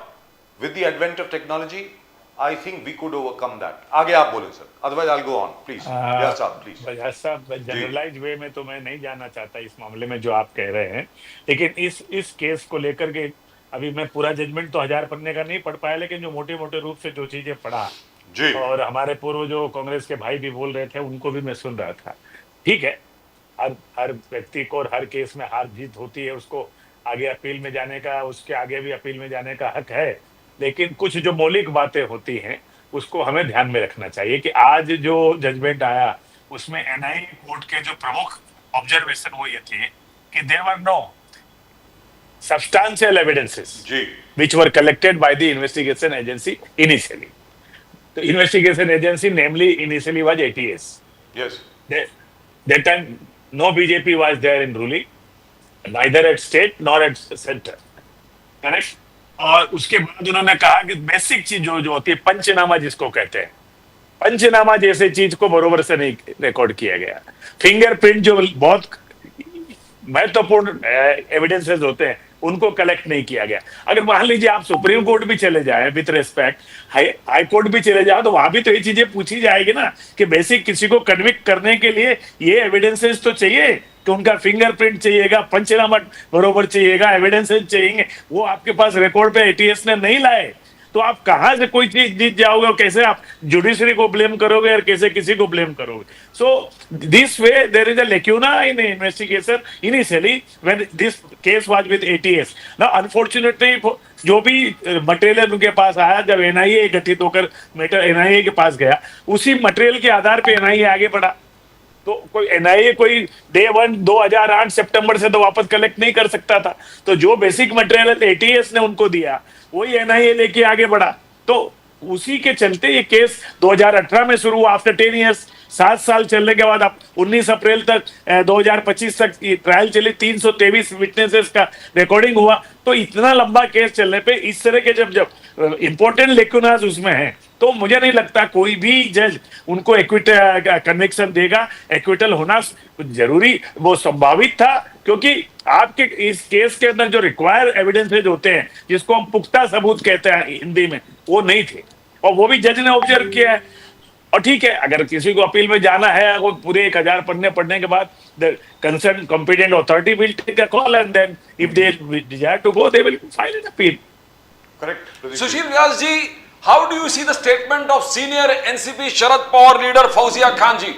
with the advent of technology I think we could overcome that. आगे आप बोलें sir, otherwise I'll go on, please. Vyas साहब, please. Bajaj साहब, generalise वे में तो मैं नहीं जानना चाहता इस मामले में जो आप कह रहे हैं, लेकिन इस केस को लेकर के अभी मैं पूरा जजमेंट तो 1000 पन्ने का नहीं पढ़ पाया, लेकिन जो मोटे मोटे रूप से जो चीजें पढ़ा जी. और हमारे पूर्व जो कांग्रेस के भाई भी बोल रहे थे उनको भी मैं सुन रहा था. ठीक है, हर व्यक्ति को और हर केस में हार जीत होती है, उसको आगे अपील में जाने का, उसके आगे भी अपील में जाने का हक है, लेकिन कुछ जो मौलिक बातें होती हैं उसको हमें ध्यान में रखना चाहिए कि आज जो जजमेंट आया उसमें एनआईए कोर्ट के जो प्रमुख ऑब्जर्वेशन वो ये थे कि there were no substantial evidences जी. which were collected by the investigation agency initially. The investigation agency, namely, initially was ATS. Yes. That time, no BJP was there in ruling, neither at state nor at center. Correct? और उसके बाद उन्होंने कहा कि basic चीज जो होती है, पंचनामा जिसको कहते हैं, पंचनामा जैसे चीज को बरोबर से नहीं रिकॉर्ड किया गया. फिंगरप्रिंट जो बहुत महत्वपूर्ण एविडेंसेस होते हैं उनको कलेक्ट नहीं किया गया. अगर मान लीजिए आप सुप्रीम कोर्ट भी चले जाएं, विथ रेस्पेक्ट हाई कोर्ट भी चले जाओ, तो वहां भी तो ये चीजें पूछी जाएगी ना कि बेसिक किसी को कन्विक्ट करने के लिए ये एविडेंसेस तो चाहिए कि उनका फिंगरप्रिंट चाहिएगा, पंचनामा बरोबर चाहिएगा, एविडेंसेस चाहिए. वो आपके पास रिकॉर्ड पे एटीएस ने नहीं लाए, तो आप कहां से कोई चीज जीत जाओगे और कैसे आप जुडिशरी को ब्लेम करोगे और कैसे किसी को ब्लेम करोगे. So this way there is a lacuna in investigation initially when this case was with ATS. Now unfortunately जो भी मटेरियल उनके पास आया, जब एनआईए गठित होकर मैटर एनआईए के पास गया, उसी मटेरियल के आधार पे एनआईए आगे बढ़ा. तो कोई एनआईए कोई डे 1 2008 सितंबर से तो वापस कलेक्ट नहीं कर सकता था. तो जो बेसिक मटेरियल एटीएस ने उनको दिया वही एनआईए लेके आगे बढ़ा. तो उसी के चलते ये केस 2018 में शुरू हुआ, आफ्टर 10 इयर्स, 7 साल चलने के बाद अब 19 अप्रैल तक 2025 तक ये ट्रायल चली, 323 विटनेसेस का रिकॉर्डिंग हुआ। तो इतना लंबा केस चलने पे इस तरह के जब इंपॉर्टेंट लेक्यूनाज उसमें हैं, तो मुझे नहीं लगता कोई भी जज उनको कन्विक्शन देगा। एक्विटल होना जरूरी, वो संभावित था, क्योंकि आपके इस केस के अंदर जो रिक्वायर एविडेंसेज होते हैं, जिसको हम पुख्ता सबूत कहते हैं हिंदी में, वो नहीं थे, और वो भी जज ने ऑब्जर्व किया है। और ठीक है, अगर किसी को अपील में जाना है, वो पूरे 1000 पढ़ने के बाद the concern competent authority will take a call, and then if they desire to go they will file an appeal. Correct. Sushil Vyas ji, how do you see the statement of senior NCP Sharad Pawar leader Fauzia Khan ji?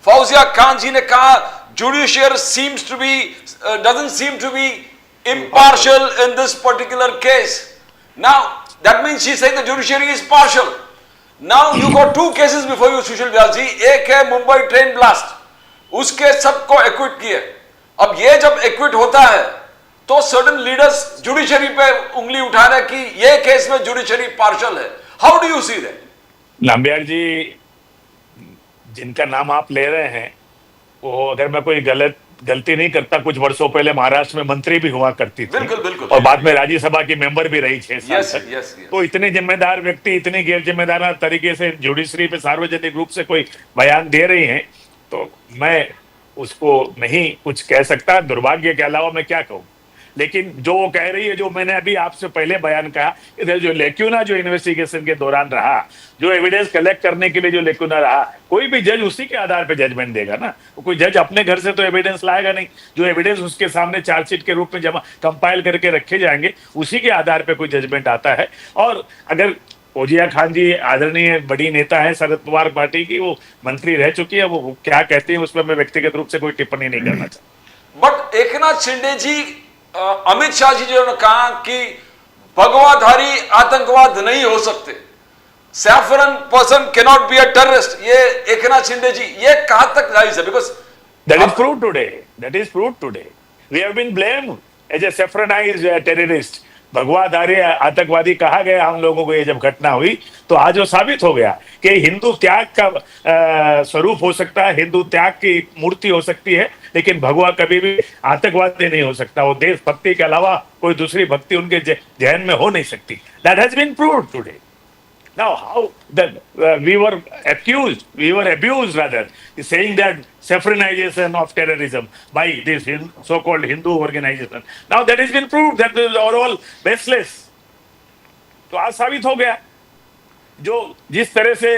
Fauzia Khan ji ने कहा judiciary doesn't seem to be impartial in this particular case. Now that means she's saying the judiciary is partial. Now you got two cases before you, सुशील व्यास जी। एक है Mumbai train blast, उसके सबको equity किए। अब ये जब एक्विट होता है तो सर्टन लीडर्स जुडिशरी पे उंगली उठा रहे कि ये केस में जुडिशरी पार्शियल है। How do you see that? Nambiar ji, जिनका नाम आप ले रहे हैं, वो अगर मैं कोई गलती नहीं करता, कुछ वर्षों पहले महाराष्ट्र में मंत्री भी हुआ करती थी। बिल्कुल बिल्कुल। और बाद में राज्यसभा की मेंबर भी रही 6 साल Yes, तक। yes, yes. तो इतने जिम्मेदार व्यक्ति इतने गैर जिम्मेदार तरीके से जुडिशरी पे सार्वजनिक रूप से कोई बयान दे रही हैं, तो मैं उसको नहीं कुछ कह सकता। दुर्भाग्य के अलावा मैं क्या कहूँ। लेकिन जो वो कह रही है, जो मैंने अभी आपसे पहले बयान कहा, इधर जो लेक्यूना जो इन्वेस्टिगेशन के दौरान रहा, जो एविडेंस कलेक्ट करने के लिए जो लेक्यूना रहा, कोई भी जज उसी के आधार पे जजमेंट देगा ना। कोई जज अपने घर से तो एविडेंस लाएगा नहीं। जो एविडेंस उसके सामने चार्जशीट के रूप में जमा कंपाइल करके रखे जाएंगे, उसी के आधार पे कोई जजमेंट आता है। और अगर फौजिया खान जी आदरणीय बड़ी नेता है शरद पवार पार्टी की, वो मंत्री रह चुकी है, वो क्या कहती है उसमें मैं व्यक्तिगत रूप से कोई टिप्पणी नहीं करना चाहता। बट एकनाथ शिंदे जी, अमित शाह जी जो ने कहा कि भगवाधारी आतंकवाद नहीं हो सकते, saffron person can not be a terrorist, ये एकनाथ शिंदे जी, ये कहां तक जायज है? Because that is proved today. That is proved today. We have been blamed as a saffronized terrorist. भगवाधारी आतंकवादी कहा गया हम लोगों को। ये जब घटना हुई तो आज वो साबित हो गया कि हिंदू त्याग का स्वरूप हो सकता है, हिंदू त्याग की मूर्ति हो सकती है, लेकिन भगवा कभी भी आतंकवादी नहीं हो सकता। वो देशभक्ति के अलावा कोई दूसरी भक्ति उनके जहन में हो नहीं सकती। That has been proved today. Now, how that we were abused rather, saying that saffronization of terrorism by this so-called Hindu organization. Now that has been proved that they are all baseless. तो आज साबित हो गया। जो जिस तरह से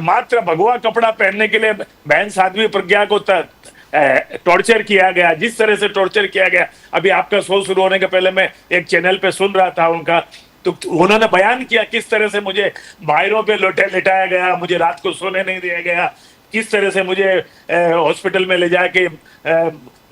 मात्र भगवा कपड़ा पहनने के लिए बहन साध्वी प्रज्ञा को टॉर्चर किया गया, जिस तरह से टॉर्चर किया गया, अभी आपका शो शुरू होने के पहले मैं एक चैनल पे सुन रहा था उनका, तो उन्होंने बयान किया किस तरह से मुझे बाहरों पे लिटाया गया, मुझे रात को सोने नहीं दिया गया, किस तरह से मुझे हॉस्पिटल में ले जाके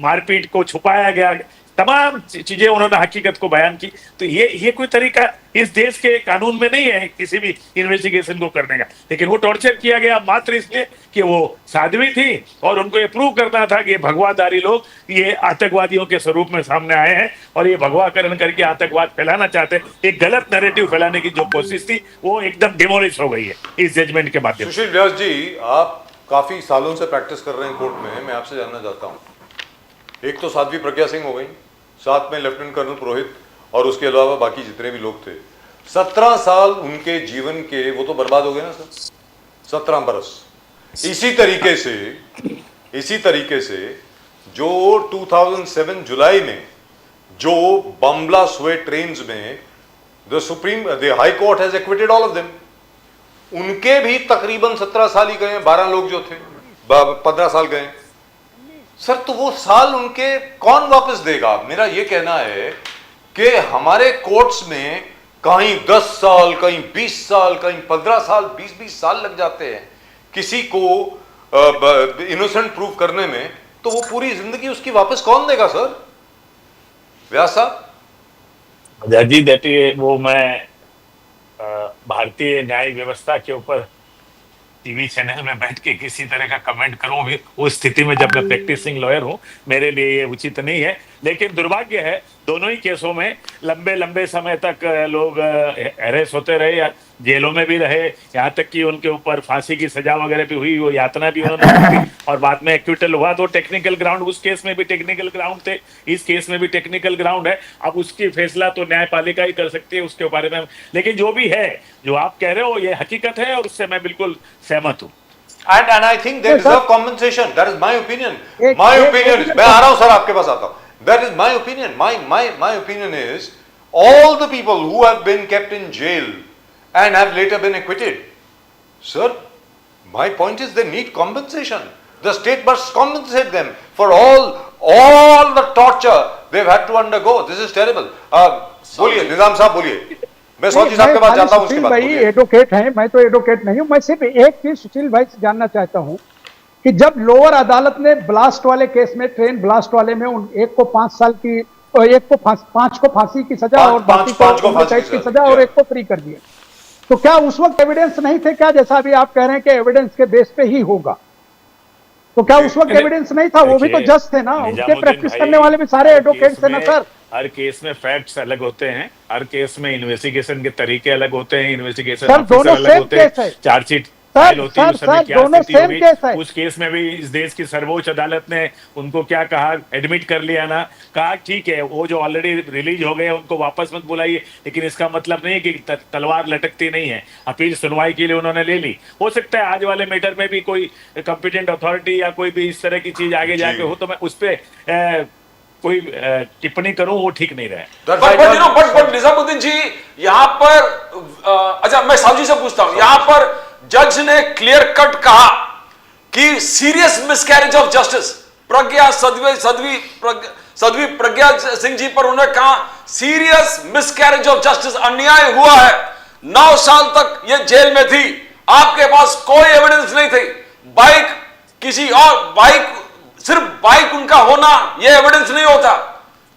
मारपीट को छुपाया गया। तमाम चीजें उन्होंने हकीकत को बयान की। तो ये कोई तरीका इस देश के कानून में नहीं है किसी भी इन्वेस्टिगेशन को करने का। लेकिन वो टॉर्चर किया गया मात्र इसलिए कि वो साध्वी थी और उनको ये प्रूव करना था कि भगवाधारी लोग ये आतंकवादियों के स्वरूप में सामने आए हैं और ये भगवाकरण करके आतंकवाद फैलाना चाहते हैं। एक गलत नैरेटिव फैलाने की जो कोशिश थी वो एकदम डिमोलिश हो गई है इस जजमेंट के माध्यम से। सुशील व्यास जी, आप काफी सालों से प्रैक्टिस कर रहे हैं कोर्ट में, मैं आपसे जानना चाहता हूँ, एक तो साध्वी प्रज्ञा सिंह हो गई, साथ में लेफ्टिनेंट कर्नल पुरोहित और उसके अलावा बाकी जितने भी लोग थे, 17 साल उनके जीवन के वो तो बर्बाद हो गए ना सर, 17 बरस। इसी तरीके से जो 2007 जुलाई में जो बम्बला स्वे ट्रेन्स में the high court has acquitted all of them, उनके भी तकरीबन 17 साल ही गए, 12 लोग जो थे 15 साल गए सर। तो वो साल उनके कौन वापस देगा? मेरा ये कहना है कि हमारे कोर्ट्स में कहीं 10 साल, कहीं 20 साल, कहीं 15 साल, 20-20 साल लग जाते हैं किसी को इनोसेंट प्रूव करने में, तो वो पूरी जिंदगी उसकी वापस कौन देगा सर? व्यास साहब जी, देखिए वो मैं भारतीय न्याय व्यवस्था के ऊपर टीवी चैनल में बैठ के किसी तरह का कमेंट करूं भी उस स्थिति में, जब मैं प्रैक्टिसिंग लॉयर हूं, मेरे लिए ये उचित नहीं है। लेकिन दुर्भाग्य है दोनों ही केसों में लंबे समय तक लोग अरेस्ट होते रहे या जेलों में भी रहे, यहाँ तक कि उनके ऊपर फांसी की सजा वगैरह भी हुई, वो यातना भी उन्होंने की, और बाद में एक्विटल हुआ। तो टेक्निकल ग्राउंड, उस केस में भी टेक्निकल ग्राउंड थे, इस केस में भी टेक्निकल ग्राउंड है। अब उसकी फैसला तो न्यायपालिका ही कर सकती है उसके बारे में, लेकिन जो भी है, जो आप कह रहे हो ये हकीकत है और उससे मैं बिल्कुल सहमत हूँ। And I think they deserve compensation. That is my opinion. एक- My एक- opinion एक- is, मैं आ रहा हूँ सर आपके पास आता हूँ. That is my opinion. My opinion is, all the people who have been kept in jail and have later been acquitted, sir, my point is they need compensation. The state must compensate them for all the torture they've had to undergo. This is terrible. बोलिए निजाम साहब बोलिए. मैं सौजी साहब के पास जाता हूँ उसके सुशील बाद. भाई बोलिए. एडवोकेट हैं, मैं तो एडवोकेट नहीं हूं। मैं सिर्फ एक चीज सुशील भाई से जानना चाहता हूं कि जब लोअर अदालत ने ब्लास्ट वाले केस में, ट्रेन ब्लास्ट वाले में, एक को 5 साल की और एक को 5 को फांसी की सजा और बाकी पांच को को फांसी की सजा और एक को फ्री कर दिया, तो क्या उस वक्त एविडेंस नहीं थे क्या? जैसा अभी आप कह रहे हैं कि एविडेंस के बेस पे ही होगा, तो क्या उस वक्त एविडेंस नहीं था? वो भी तो जज थे ना, उनके निजामुद्दीन प्रैक्टिस भाई, करने वाले भी सारे हर एडवोकेट केस थे ना में- सर। हर केस में फैक्ट्स अलग होते हैं, हर केस में इन्वेस्टिगेशन के तरीके अलग होते हैं, इन्वेस्टिगेशन सर, ऑफिसर दोनों अलग सेम होते हैं, केस है। चार्जशीट सर, फाइल होती है, सर, उस समय सर, क्या दोनों स्थिति सेम होगी। केस है। उस केस में भी इस देश की सर्वोच्च अदालत ने उनको क्या कहा, एडमिट कर लिया ना, कहा ठीक है वो जो ऑलरेडी रिलीज हो गए उनको वापस मत बुलाइए, लेकिन इसका मतलब नहीं है कि तलवार लटकती नहीं है। अपील सुनवाई के लिए उन्होंने ले ली। हो सकता है आज वाले मैटर में भी कोई कॉम्पिटेंट अथॉरिटी या कोई भी इस तरह की चीज आगे जाके हो, तो मैं उस पर कोई टिप्पणी करूं, वो ठीक नहीं रहे। बट निजामुद्दीन जी यहाँ पर अच्छा मैं साहब जी से पूछता हूं, यहाँ पर जज ने क्लियर कट कहा कि serious miscarriage of justice सदवी Pragya Singh ji पर उन्होंने कहा सीरियस मिसकैरेज ऑफ जस्टिस, अन्याय हुआ है। 9 साल तक ये जेल में थी, आपके पास कोई एविडेंस नहीं थी। बाइक किसी और बाइक, सिर्फ बाइक उनका होना यह एविडेंस नहीं होता।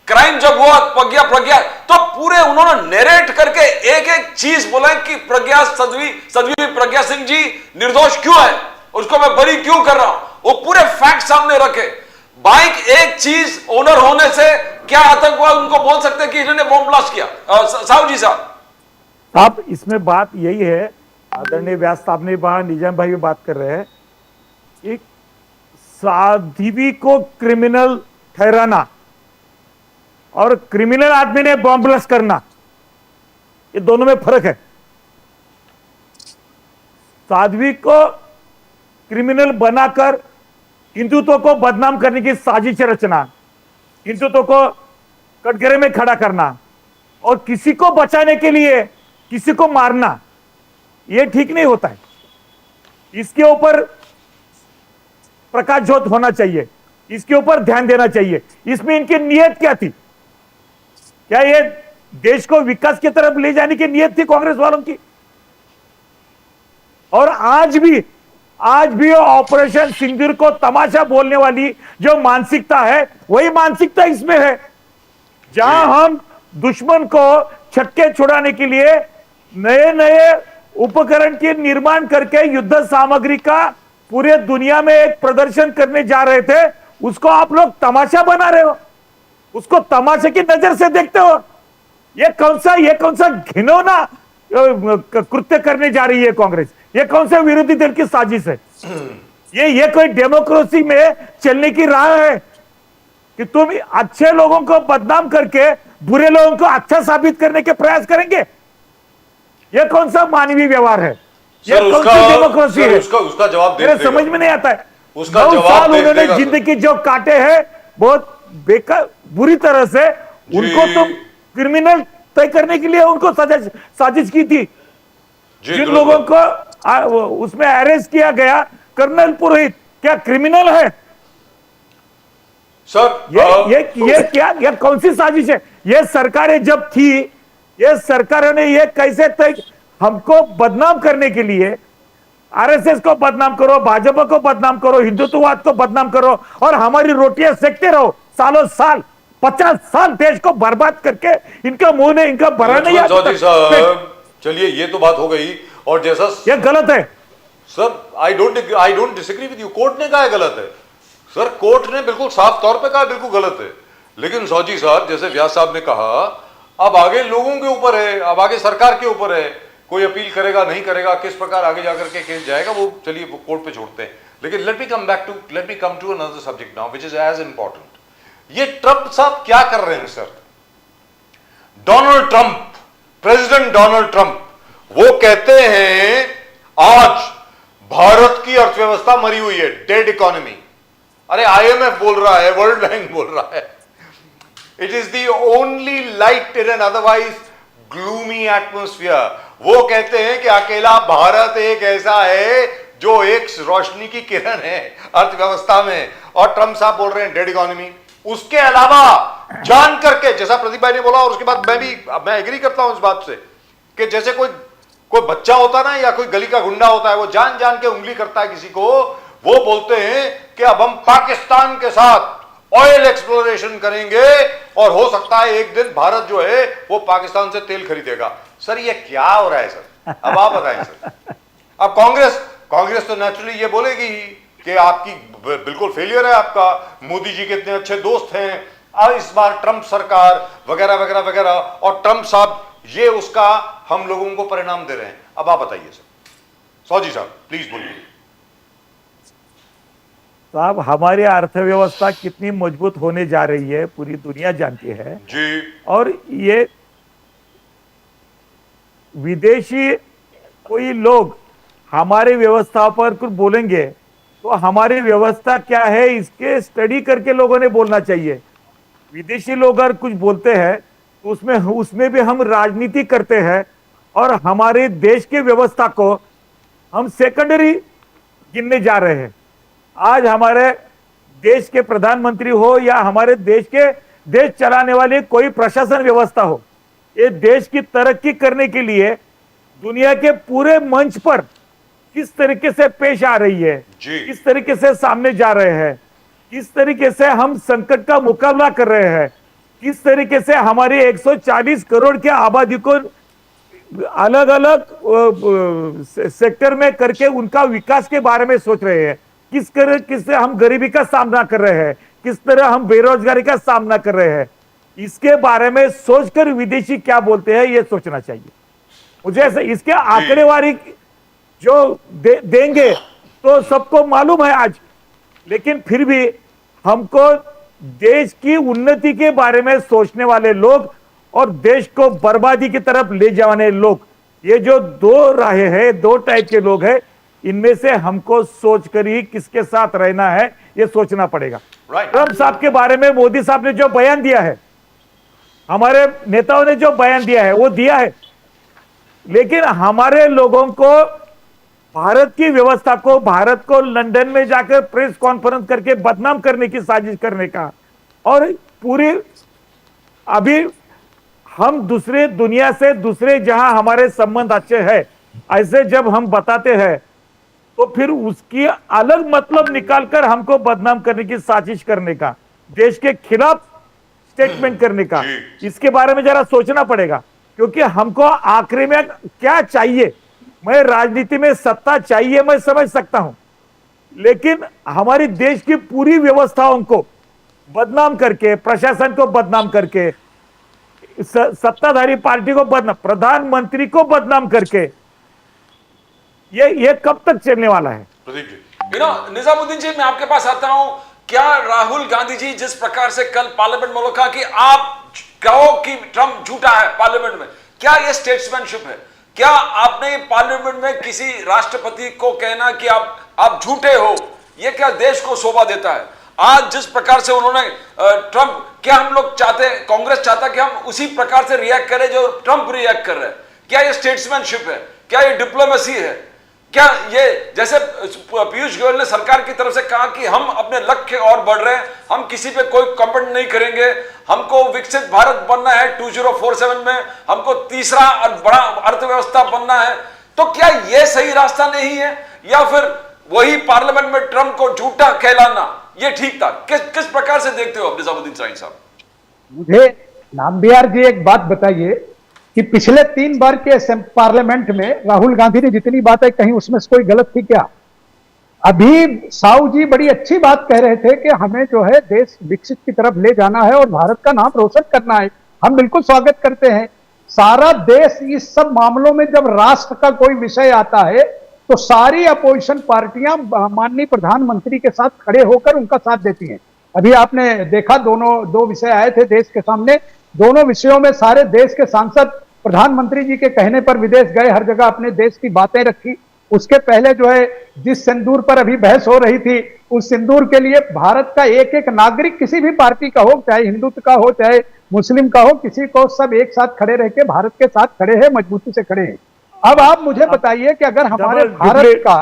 क्राइम जब हुआ प्रज्ञा तो पूरे उन्होंने नरेट करके एक एक चीज बोला कि सदवी प्रज्ञा सिंह जी निर्दोष क्यों है, उसको मैं बरी क्यों कर रहा हूं, वो पूरे फैक्ट सामने रखे। बाइक एक चीज ओनर होने से क्या आतंकवाद उनको बोल सकते कि इन्होंने बॉम्ब ब्लास्ट किया? साहब जी साहब इसमें बात यही है, आदरणीय व्यास साहब ने कहा, निजाम भाई भी बात कर रहे हैं, एक साध्वी को क्रिमिनल ठहराना और क्रिमिनल आदमी ने बॉम्ब ब्लास्ट करना, ये दोनों में फर्क है। साध्वी को क्रिमिनल बनाकर हिंदुत्व को बदनाम करने की साजिश रचना, हिंदुत्व को कटघरे में खड़ा करना और किसी को बचाने के लिए किसी को मारना, यह ठीक नहीं होता है। इसके ऊपर प्रकाश ज्योत होना चाहिए, इसके ऊपर ध्यान देना चाहिए। इसमें इनकी नीयत क्या थी? क्या ये देश को विकास की तरफ ले जाने की नीयत थी कांग्रेस वालों की? और आज भी ऑपरेशन सिंदूर को तमाशा बोलने वाली जो मानसिकता है, वही मानसिकता इसमें है। जहां हम दुश्मन को छक्के छुड़ाने के लिए नए नए उपकरण के निर्माण करके युद्ध सामग्री का पूरे दुनिया में एक प्रदर्शन करने जा रहे थे, उसको आप लोग तमाशा बना रहे हो, उसको तमाशे की नजर से देखते हो। ये कौन सा घिनौना कृत्य करने जा रही है कांग्रेस? ये कौन सा विरोधी दल की साजिश है? ये कोई डेमोक्रेसी में चलने की राह है कि तुम अच्छे लोगों को बदनाम करके बुरे लोगों को अच्छा साबित करने के प्रयास करेंगे? ये कौन सा मानवीय व्यवहार है? ये कौन सी डेमोक्रेसी है? उसका जवाब मेरे समझ में नहीं आता है। उसका 9 जवाब साल देख उन्होंने लेगा। जिंदगी जो काटे हैं बहुत बेकार बुरी तरह से, उनको तो क्रिमिनल तय करने के लिए उनको साजिश की थी। जिन लोगों को उसमें अरेस्ट किया गया, कर्नल पुरोहित क्या क्रिमिनल है? सर ये क्या, ये कौन सी साजिश है? ये सरकारें जब थी, ये सरकारों ने ये कैसे तय, हमको बदनाम करने के लिए आरएसएस को बदनाम करो, भाजपा को बदनाम करो, हिंदुत्ववाद को बदनाम करो और हमारी रोटियां सेकते रहो सालों साल, 50 साल देश को बर्बाद करके इनका मुंह ने इनका भरा नहीं आता। चलिए ये तो बात हो गई, और जैसा ये गलत है sir, I don't disagree with you. Court ने कहा है गलत है सर, कोर्ट ने बिल्कुल साफ तौर पे कहा बिल्कुल गलत है। लेकिन सौजी साहब, जैसे व्यास साहब ने कहा, अब आगे लोगों के ऊपर है, अब आगे सरकार के ऊपर है। कोई अपील करेगा नहीं करेगा, किस प्रकार आगे जाकर के केस जाएगा, वो चलिए वो कोर्ट पे छोड़ते हैं। लेकिन let me come to another subject now which is as important. ये ट्रंप साहब क्या कर रहे हैं sir? Donald Trump, president Donald Trump, वो कहते हैं आज भारत की अर्थव्यवस्था मरी हुई है, डेड इकोनॉमी। अरे IMF बोल रहा है, वर्ल्ड बैंक बोल रहा है। It is the only light in an otherwise gloomy atmosphere. वो कहते हैं कि अकेला भारत एक ऐसा है जो एक रोशनी की किरण है अर्थव्यवस्था में, और ट्रंप साहब बोल रहे हैं डेड इकोनॉमी। उसके अलावा जान करके, जैसा प्रदीप भाई ने बोला, और उसके बाद मैं एग्री करता हूं इस बात से कि जैसे कोई बच्चा होता ना, या कोई गली का गुंडा होता है, वो जान जान के उंगली करता है किसी को, वो बोलते हैं कि अब हम पाकिस्तान के साथ ऑयल एक्सप्लोरेशन करेंगे और हो सकता है एक दिन भारत जो है वो पाकिस्तान से तेल खरीदेगा। सर ये क्या हो रहा है सर? अब आप बताएं सर। अब कांग्रेस तो नेचुरली ये बोलेगी कि आपकी बिल्कुल फेलियर है आपका, मोदी जी के इतने अच्छे दोस्त हैं, अब इस बार ट्रंप सरकार वगैरह वगैरह वगैरह, और ट्रंप साहब ये उसका हम लोगों को परिणाम दे रहे हैं। अब आप बताइए सर। सौजी साहब प्लीज बोलिए। साहब, हमारी अर्थव्यवस्था कितनी मजबूत होने जा रही है पूरी दुनिया जानती है जी। और ये विदेशी कोई लोग हमारी व्यवस्था पर कुछ बोलेंगे तो हमारी व्यवस्था क्या है इसके स्टडी करके लोगों ने बोलना चाहिए। विदेशी लोग अगर कुछ बोलते हैं तो उसमें भी हम राजनीति करते हैं और हमारे देश के व्यवस्था को हम सेकेंडरी गिनने जा रहे हैं। आज हमारे देश के प्रधानमंत्री हो या हमारे देश चलाने वाली कोई प्रशासन व्यवस्था हो, ये देश की तरक्की करने के लिए दुनिया के पूरे मंच पर किस तरीके से पेश आ रही है, किस तरीके से सामने जा रहे हैं, किस तरीके से हम संकट का मुकाबला कर रहे हैं, किस तरीके से हमारी 140 करोड़ की आबादी को अलग अलग सेक्टर में करके उनका विकास के बारे में सोच रहे हैं, किस तरह हम गरीबी का सामना कर रहे हैं, किस तरह हम बेरोजगारी का सामना कर रहे हैं, इसके बारे में सोचकर विदेशी क्या बोलते हैं ये सोचना चाहिए। मुझे ऐसे इसके आंकड़ेवारी जो देंगे तो सबको मालूम है आज, लेकिन फिर भी हमको देश की उन्नति के बारे में सोचने वाले लोग और देश को बर्बादी की तरफ ले जाने लोग, ये जो दो राहें हैं, दो टाइप के लोग हैं, इनमें से हमको सोचकर ही किसके साथ रहना है ये सोचना पड़ेगा। ट्रंप साहब के बारे में मोदी साहब ने जो बयान दिया है, हमारे नेताओं ने जो बयान दिया है वो दिया है, लेकिन हमारे लोगों को भारत की व्यवस्था को, भारत को लंदन में जाकर प्रेस कॉन्फ्रेंस करके बदनाम करने की साजिश करने का, और पूरी अभी हम दूसरे दुनिया से दूसरे जहां हमारे संबंध अच्छे हैं ऐसे जब हम बताते हैं तो फिर उसकी अलग मतलब निकालकर हमको बदनाम करने की साजिश करने का, देश के खिलाफ स्टेटमेंट करने का, इसके बारे में जरा सोचना पड़ेगा। क्योंकि हमको आखिरी में क्या चाहिए, मैं राजनीति में सत्ता चाहिए मैं समझ सकता हूं, लेकिन हमारी देश की पूरी व्यवस्थाओं को बदनाम करके, प्रशासन को बदनाम करके, सत्ताधारी पार्टी को बदनाम, प्रधानमंत्री को बदनाम करके ये कब तक चलने वाला है? प्रदीप जी। निजामुद्दीन जी, मैं आपके पास आता हूं। क्या राहुल गांधी जी जिस प्रकार से कल पार्लियामेंट में कहा कि आप कहो कि ट्रंप झूठा है पार्लियामेंट में, क्या यह स्टेट्समैनशिप है? क्या आपने पार्लियामेंट में किसी राष्ट्रपति को कहना कि आप झूठे हो, यह क्या देश को शोभा देता है? आज जिस प्रकार से उन्होंने ट्रंप, क्या हम लोग चाहते हैं, कांग्रेस चाहता कि हम उसी प्रकार से रिएक्ट करें जो ट्रंप रिएक्ट कर रहे हैं? क्या यह स्टेट्समैनशिप है? क्या यह डिप्लोमेसी है? क्या ये, जैसे पीयूष गोयल ने सरकार की तरफ से कहा कि हम अपने लक्ष्य और बढ़ रहे हैं, हम किसी पे कोई कमेंट नहीं करेंगे, हमको विकसित भारत बनना है 2047 में, हमको तीसरा और बड़ा अर्थव्यवस्था बनना है, तो क्या यह सही रास्ता नहीं है? या फिर वही पार्लियामेंट में ट्रंप को झूठा कहलाना ये ठीक था? किस प्रकार से देखते हो निजामुद्दीन शाहीन साहब? मुझे नामबिहार जी एक बात बताइए कि पिछले 3 बार के पार्लियामेंट में राहुल गांधी ने जितनी बातें कही उसमें से कोई गलत थी क्या? अभी साहू जी बड़ी अच्छी बात कह रहे थे कि हमें जो है देश विकसित की तरफ ले जाना है और भारत का नाम रोशन करना है, हम बिल्कुल स्वागत करते हैं। सारा देश इस सब मामलों में जब राष्ट्र का कोई विषय आता है तो सारी अपोजिशन पार्टियां माननीय प्रधानमंत्री के साथ खड़े होकर उनका साथ देती हैं। अभी आपने देखा दो विषय आए थे देश के सामने, दोनों विषयों में सारे देश के सांसद प्रधानमंत्री जी के कहने पर विदेश गए, हर जगह अपने देश की बातें रखी। उसके पहले जो है जिस सिंदूर पर अभी बहस हो रही थी, उस सिंदूर के लिए भारत का एक एक नागरिक किसी भी पार्टी का हो, चाहे हिंदुत्व का हो चाहे मुस्लिम का हो, किसी को सब एक साथ खड़े रह के भारत के साथ खड़े हैं, मजबूती से खड़े हैं। अब आप मुझे बताइए कि अगर हमारे भारत का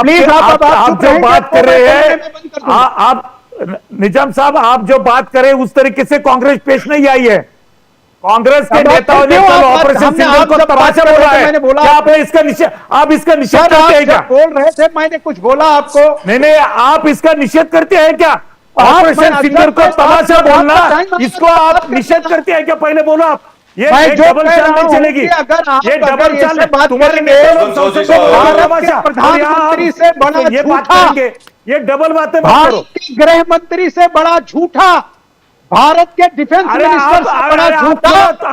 प्लीज आप जो बात कर रहे हैं, आप निजाम साहब आप जो बात करें उस तरीके से कांग्रेस पेश नहीं आई है। कांग्रेस के नेताओं ने कल ऑपरेशन सिंदूर को तमाशा बोला है। मैंने बोला आप इसका निषेध, आप इसका निषेध करते हैं क्या? बोल रहे थे, मैंने कुछ बोला आपको? नहीं, आप इसका निषेध करते हैं क्या? ऑपरेशन सिंदूर को तमाशा बोलना, इसको आप निषेध करते हैं क्या? पहले बोलो आप। ये डबल चाल नहीं चलेगी, ये डबल चाल तुम्हारे प्रधानमंत्री से बड़ा ये बात करेंगे, ये डबल बातें मत करो। गृह मंत्री से बड़ा झूठा, भारत के डिफेंस मिनिस्टर से बड़ा झूठा,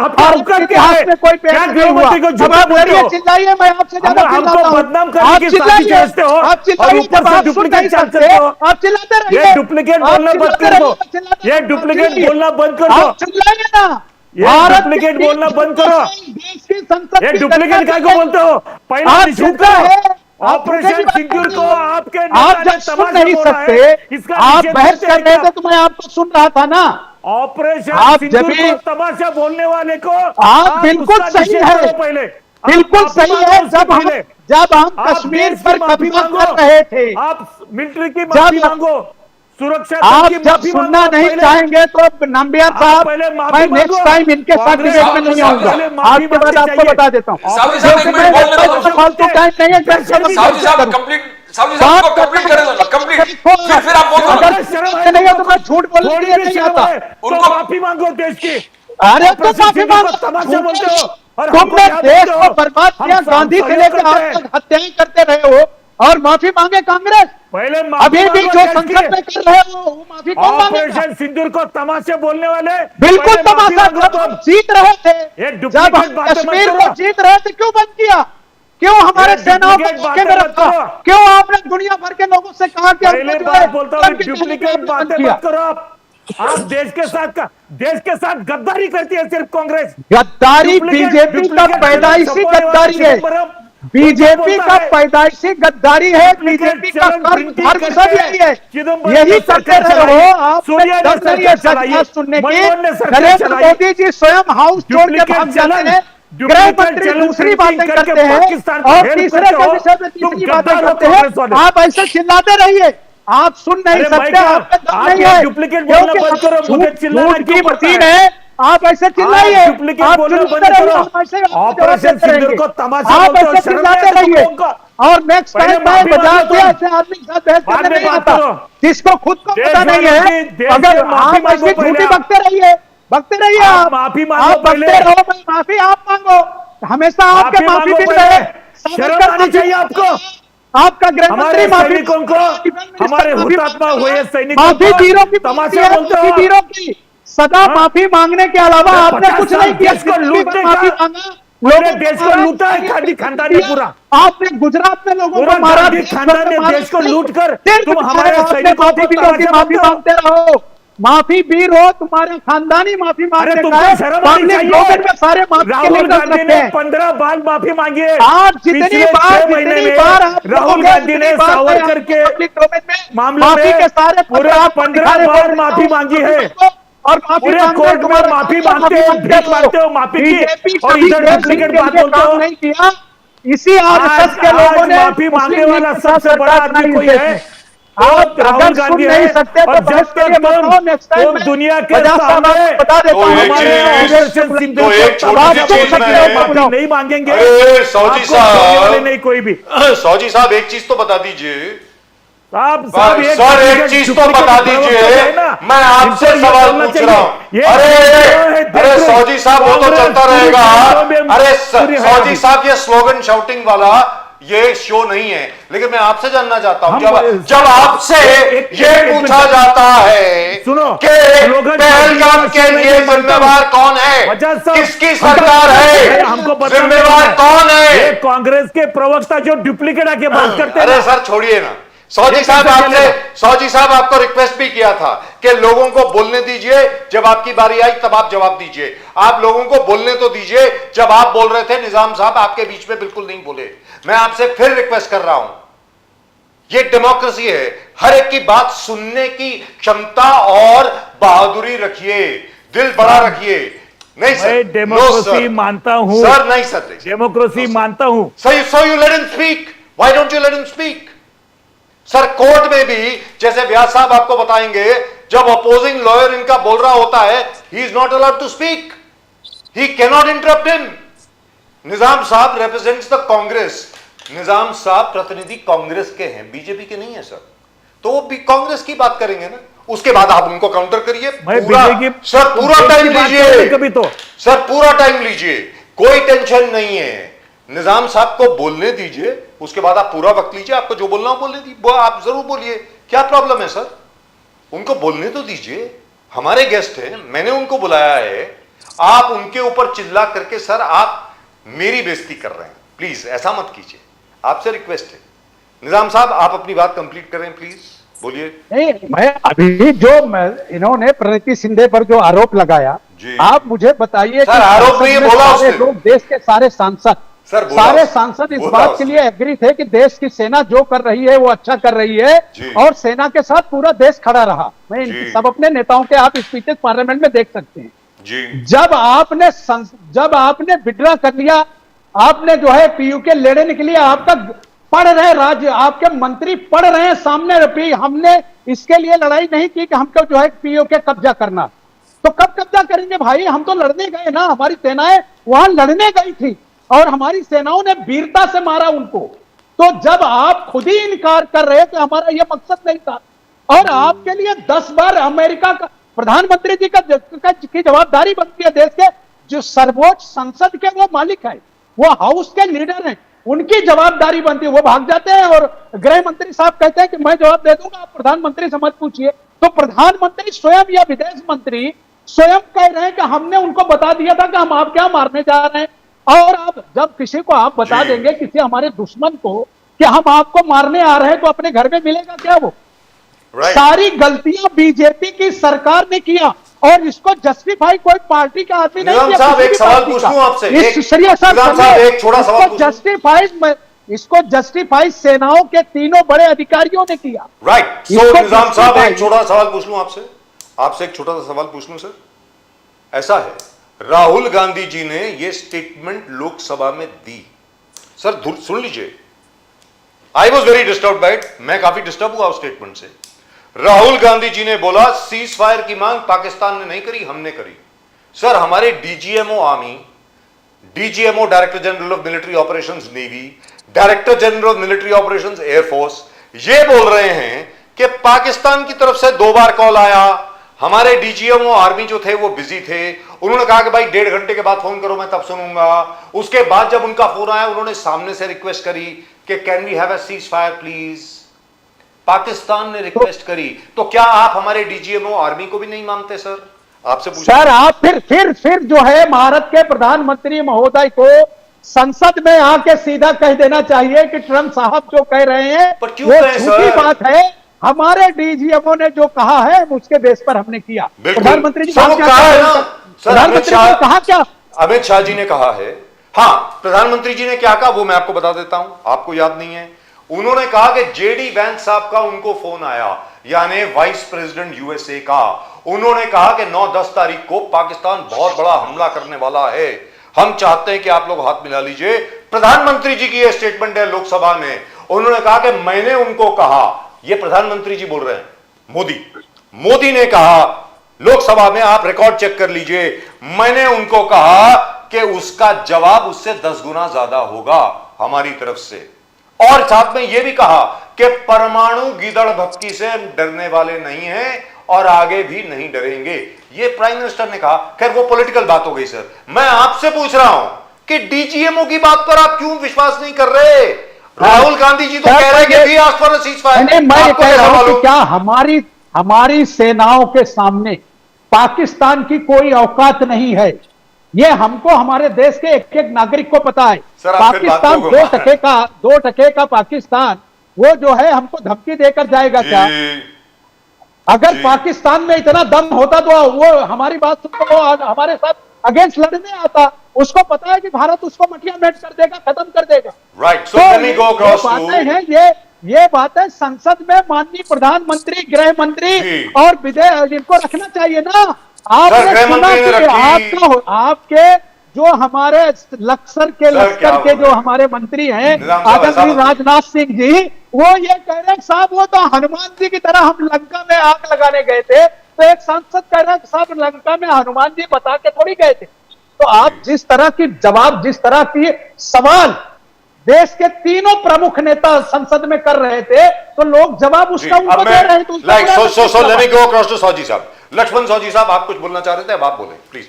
भारत के इतिहास में कोई पेश नहीं हुआ। चिल्लाइए, मैं आपसे ज्यादा हमको बदनाम करने की साजिश रचते हो और ऊपर से डुप्लीकेट चाल करते हो। आप चिल्लाते रहिए, ये डुप्लीकेट बोलना बंद कर दो, ये डुप्लीकेट बोलना बंद कर दो, चिल्लाइए ना। ये डुप्लीकेट बोलना बंद करो। देश की संसद ये डुप्लीकेट क्या को बोलते हो? पहले निषेध करो। ऑपरेशन सिंदूर को आपके आप जब सुन नहीं सकते, आप बहस कर रहे थे तो मैं आपको सुन रहा था ना। ऑपरेशन सिंदूर को तमाशा बोलने वाले को आप बिल्कुल सही है, पहले बिल्कुल सही है। जब हम कश्मीर पर कब्जा कर रहे थे, आप मिलिट्री की माफी मांगो, सुरक्षा आप जब सुनना नहीं चाहेंगे तो नंबियार साहब, मैं नेक्स्ट टाइम इनके साथ डिबेट में नहीं आऊंगा। आपके बाद आपको बता देता हूँ, फालतू टाइम नहीं है। नहीं तो मैं झूठ बोलने के लिए नहीं आता। उनको माफी मांगो देश की। अरे तो माफी मांगो, तमाशा बोलते हो और तुमने देश को बर्बाद किया, गांधी से लेकर आज तक हत्याएं करते रहे हो और माफी मांगे कांग्रेस। पहले अभी भी जो संसद में कर रहे हो वो माफी कौन मांगेगा? ऑपरेशन सिंदूर को तमाशे बोलने वाले बिल्कुल तमाशा। जब हम जीत रहे थे, जब हम कश्मीर को जीत रहे थे, क्यों बंद किया? क्यों हमारे सेनाओं को मौके में रखा? क्यों आपने दुनिया भर के लोगों से कहा कि डुप्लीकेट बातें मत करो आप देश के साथ गद्दारी करती है सिर्फ कांग्रेस। गद्दारी बीजेपी का पैदाइशी गद्दारी है, बीजेपी का पैदाइशी गद्दारी है, बीजेपी का धर्म सब यही है, यही करते रहे हो आप। सुनने की नरेंद्र मोदी जी स्वयं हाउस छोड़ के भाग जाते हैं, गृह मंत्री दूसरी बातें करते हैं और तीसरे के विषय में तीसरी बातें करते हैं। आप ऐसे चिल्लाते रहिए, आप सुन नहीं सकते, आपका दम नहीं है, डुप्लीकेट बोलना बंद करो, मुझे चिल्लाना की मशीन है। आप ऐसे चिल्लाइए, डुप्लीकेट बोलना बंद करो। ऑपरेशन सिंदूर को तमाशा आप ऐसे चिल्लाते रहिए और नेक्स्ट टाइम मैं बाजार से ऐसे आदमी के साथ बहस करने नहीं आता जिसको खुद को पता नहीं है। अगर आप ऐसी झूठी बकते रहिए आप माफी आप मांगो, बकते रहो, माफी आप मांगो, हमेशा आपके माफी मिल रहे। शर्म आनी चाहिए आपको। आपका गृह मंत्री माफी को हमारे हुतात्मा हुए सैनिकों माफी वीरों की तमाशा बोलते हो, वीरों की सदा माफी मांगने के अलावा आपने कुछ नहीं किया। इसको लूटने माफी का मांगा, देश को लूटा है गांधी खानदान ने पूरा। आपने गुजरात में लोगों को मारा, गांधी खानदान ने देश को लूट कर तुम हमारे सैनिकों को माफी मांगते रहो। माफी वीर हो, तुम्हारे खानदानी माफी मांगने का है। सारे राहुल गांधी ने 15 बार माफी मांगी है। आज जितनी बार राहुल गांधी ने सावरकर के मामले में सारे पूरा 15 बार माफी मांगी है और पूरे कोर्ट में माफी मांगते हो, भीख मांगते हो माफी की, और इधर डुप्लीकेट बात बोलते हो। नहीं किया, इसी आज के लोगों ने माफी मांगने वाला सबसे बड़ा आदमी कोई है आप राहुल गांधी नहीं सकते तो बहस करिए, बताओ नेक्स्ट टाइम दुनिया के सामने बता देता हूं। तो एक छोटी सी चीज में नहीं मांगेंगे सौजी साहब, नहीं कोई भी। सौजी साहब एक चीज तो बता दीजिए सर, एक चीज तो बता दीजिए, मैं आपसे सवाल पूछ रहा हूँ। अरे सौजी साहब वो तो चलता रहेगा। अरे सौजी साहब ये स्लोगन शाउटिंग वाला ये शो नहीं है। लेकिन मैं आपसे जानना चाहता हूं, हम- जब आपसे ये पूछा जाता है सुनो, कि स्लोगन पहलगाम के नहीं लिए मानता हूं। जिम्मेवार कौन है, वजह साहब, किसकी सरकार है, हमको बताना जिम्मेवार है। कौन ये है? कांग्रेस के प्रवक्ता जो डुप्लीकेट आके बात करते हैं अरे ना, सर छोड़िए ना, सौजी ये साहब कैसे आपसे, चलेगा? सौजी साहब आपको रिक्वेस्ट भी किया था कि लोगों को बोलने दीजिए, जब आपकी बारी आई तब आप जवाब दीजिए। आप लोगों को बोलने तो दीजिए, जब आप बोल रहे थे निजाम साहब आपके बीच में बिल्कुल नहीं बोले। मैं आपसे फिर रिक्वेस्ट कर रहा हूं, यह डेमोक्रेसी है, हर एक की बात सुनने की क्षमता और बहादुरी रखिए, दिल बड़ा रखिए। नहीं सर, मैं डेमोक्रेसी मानता हूं, सर नहीं सर, डेमोक्रेसी मानता हूं। so you let him speak. Why don't you let him speak? Sir court में भी जैसे व्यास साहब आपको बताएंगे, जब अपोजिंग लॉयर इनका बोल रहा होता है, he is not allowed to speak, he can not interrupt him. Nizam Sahab represents the Congress, निजाम साहब प्रतिनिधि कांग्रेस के हैं, बीजेपी के नहीं है सर, तो वो भी कांग्रेस की बात करेंगे ना, उसके बाद आप उनको काउंटर करिए। मैं पूरा बीजेपी सर पूरा टाइम लीजिए, कभी तो सर पूरा टाइम लीजिए, कोई टेंशन नहीं है। निजाम साहब को बोलने दीजिए, उसके बाद आप पूरा वक्त लीजिए, आपको जो बोलना हो बोलने दीजिए, आप जरूर बोलिए, क्या प्रॉब्लम है सर? उनको बोलने तो दीजिए, हमारे गेस्ट हैं, मैंने उनको बुलाया है, आप उनके ऊपर चिल्ला करके सर आप मेरी बेइज्जती कर रहे हैं, प्लीज ऐसा मत कीजिए, आपसे रिक्वेस्ट है। निजाम साहब आप अपनी बात कंप्लीट करें प्लीज, बोलिए। नहीं, मैं अभी जो इन्होंने प्रणीति शिंदे पर जो आरोप लगाया, जी। आप मुझे बताइए सर, आरोप नहीं, संसद में बोला सारे उसने। लोग, देश के सारे सांसद, सर, बोला सारे उसने। सांसद इस बोला बात के उसने। लिए एग्री थे कि देश की सेना जो कर रही है वो अच्छा कर रही है, जी। और सेना के साथ पूरा देश खड़ा रहा। मैं जी। सब अपने नेताओं के आप स्पीचेस पार्लियामेंट में देख सकते हैं। जी जब आपने विड्रा कर लिया, आपने जो है पीयूके लेने के लिए आपका पढ़ रहे राज्य, आपके मंत्री पढ़ रहे हैं सामने, हमने इसके लिए लड़ाई नहीं की कि हमको जो है पीयूके कब्जा करना, तो कब कब्जा करेंगे भाई? हम तो लड़ने गए ना, हमारी सेनाएं वहां लड़ने गई थी और हमारी सेनाओं ने वीरता से मारा उनको। तो जब आप खुद ही इनकार कर रहे हैं कि हमारा यह मकसद नहीं था, और आपके लिए 10 बार अमेरिका का प्रधानमंत्री जी की जवाबदारी बनती है, देश के जो सर्वोच्च संसद के वो मालिक है, वो हाउस के लीडर हैं, उनकी जवाबदारी बनती है, वो भाग जाते हैं और गृह मंत्री साहब कहते हैं कि मैं जवाब दे दूंगा, आप प्रधानमंत्री से मत पूछिए। तो प्रधानमंत्री स्वयं या विदेश मंत्री स्वयं कह रहे हैं कि हमने उनको बता दिया था कि हम आप क्या मारने जा रहे हैं, और अब जब किसी को आप बता जी। देंगे, किसी हमारे दुश्मन को, कि हम आपको मारने आ रहे हैं, तो अपने घर में मिलेगा क्या वो? राइट। सारी गलतियां बीजेपी की सरकार ने किया, और इसको जस्टिफाई कोई पार्टी का आदमी नहीं निजाम किया। साहब, किसी एक भी सवाल पार्टी पूछ का। लूं आपसे? निजाम साहब, एक छोटा सवाल पूछ लूं? इसको जस्टिफाई सेनाओं के तीनों बड़े अधिकारियों ने किया। राइट। सो इसको निजाम साहब justify- एक छोटा सवाल पूछ लूं आपसे, आपसे एक छोटा सा सवाल पूछ लूं सर? ऐसा है, राहुल गांधी जी ने यह स्टेटमेंट लोकसभा में दी, सर सुन लीजिए, I was very disturb by it, मैं काफी डिस्टर्ब हुआ उस स्टेटमेंट से। राहुल गांधी जी ने बोला सीज फायर की मांग पाकिस्तान ने नहीं करी, हमने करी। सर हमारे DGMO army, DGMO director general of military operations navy, director general of military operations air force, ये बोल रहे हैं कि पाकिस्तान की तरफ से 2 बार कॉल आया, हमारे डीजीएमओ आर्मी जो थे वो बिजी थे, उन्होंने कहा कि भाई 1.5 घंटे के बाद फोन करो मैं तब सुनूंगा। उसके बाद जब उनका फोन आया, उन्होंने सामने से रिक्वेस्ट करी कि can we have a ceasefire please. Pakistan ने रिक्वेस्ट करी, तो क्या आप हमारे डीजीएमओ आर्मी को भी नहीं मानते सर? आपसे पूछा सर आप फिर जो है भारत के प्रधानमंत्री महोदय को संसद में आके सीधा कह देना चाहिए कि ट्रंप साहब जो कह रहे हैं पर क्यों वो कहें, झूठी सर? बात है। हमारे डीजीएमओ ने जो कहा है उसके बेस पर हमने किया। बिल्कुल। प्रधानमंत्री जी सर, वो क्या कहा है ना, कहा? सर, प्रधानमंत्री अमित ने शाह- कहा क्या? अमित शाह जी ने कहा है, हाँ प्रधानमंत्री जी ने क्या कहा वो मैं आपको बता देता हूं, आपको याद नहीं है। उन्होंने कहा कि जेडी वैंस साहब का उनको फोन आया, यानी वाइस प्रेसिडेंट यूएसए का। उन्होंने कहा कि 9-10 तारीख को पाकिस्तान बहुत बड़ा हमला करने वाला है, हम चाहते हैं कि आप लोग हाथ मिला लीजिए। प्रधानमंत्री जी की यह स्टेटमेंट है लोकसभा में। उन्होंने कहा कि मैंने उनको कहा, यह प्रधानमंत्री जी बोल रहे हैं, मोदी ने कहा लोकसभा में, आप रिकॉर्ड चेक कर लीजिए, मैंने उनको कहा कि उसका जवाब उससे 10 गुना ज्यादा होगा हमारी तरफ से। और साथ में यह भी कहा कि परमाणु गीदड़ भक्की से डरने वाले नहीं हैं और आगे भी नहीं डरेंगे, यह प्राइम मिनिस्टर ने कहा। खैर वो पॉलिटिकल बात हो गई सर। मैं आपसे पूछ रहा हूं कि डीजीएमओ की बात पर आप क्यों विश्वास नहीं कर रहे? राहुल गांधी जी तो कह रहे हैं कि we ask for a ceasefire। नहीं, मैं आपको कह कैसा रहा हूं कि मालूम? क्या हमारी हमारी सेनाओं के सामने पाकिस्तान की कोई औकात नहीं है? ये हमको हमारे देश के एक एक नागरिक को पता है। सर, आप फिर बात पाकिस्तान को 2% का पाकिस्तान, वो जो है हमको धमकी देकर जाएगा क्या? जी, अगर जी। पाकिस्तान में इतना दम होता तो वो हमारी बात सुन वो हमारे साथ अगेंस्ट लड़ने आता। उसको पता है कि भारत उसको मटिया मेट कर देगा, खत्म कर देगा। Right, so तो let me go across ये बातें to- हैं, ये बातें संसद में माननीय प्रधानमंत्री, गृह मंत्री जी। और विदेश इनको रखना चाहिए ना। आपने गृह सुना मंत्री ने कि रखी। आपके जो हमारे लश्कर के सर, क्या के बोल जो रहे हैं? हमारे मंत्री हैं निजाम साहब, ऐसा आदरणीय मत- राजनाथ सिंह जी, वो ये कह रहे हैं साहब वो तो हनुमान जी की तरह हम लंका में आग लगाने गए थे। तो एक सांसद कह रहा है साहब लंका में हनुमान जी बता के थोड़ी गए थे। तो आप जिस तरह की जवाब, जिस तरह की सवाल देश के तीनों प्रमुख नेता संसद में कर रहे थे, तो लोग जवाब उसका उनको दे रहे हैं। तो उसका लाइक बड़ा सो मतलब let me go across to Sauji Sahab. Laxman Sauji साहब, आप कुछ बोलना चाह रहे थे, अब आप बोले please.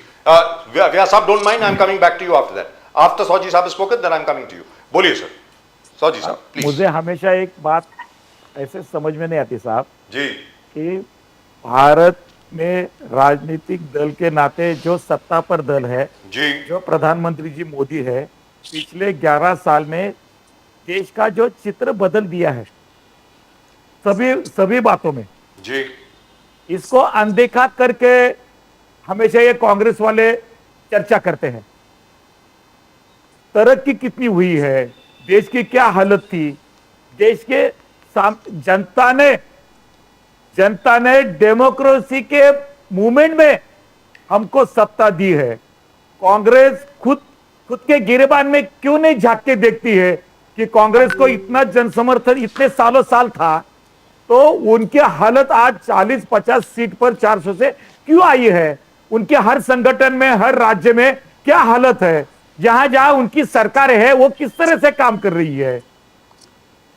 Vyas Sahab, don't mind, I am coming back to you after that. After Sauji Sahab spoken, then I am coming to you. बोलिए सर, सौजी साहब प्लीज। मुझे हमेशा एक बात ऐसे समझ में नहीं आती साहब जी, कि भारत में राजनीतिक दल के नाते जो सत्ता पर दल है, जी, जो प्रधानमंत्री जी मोदी है, पिछले 11 साल में देश का जो चित्र बदल दिया है सभी सभी बातों में। जी, इसको अनदेखा करके हमेशा ये कांग्रेस वाले चर्चा करते हैं। तरक्की कितनी हुई है, देश की क्या हालत थी, देश के जनता ने डेमोक्रेसी के मूवमेंट में हमको सत्ता दी है। कांग्रेस खुद के गिरेबान में क्यों नहीं झांक के देखती है कि कांग्रेस को इतना जनसमर्थन इतने सालों साल था, तो उनकी हालत आज 40-50 सीट पर 400 से क्यों आई है? उनके हर संगठन में, हर राज्य में क्या हालत है? जहां जहां उनकी सरकार है वो किस तरह से काम कर रही है?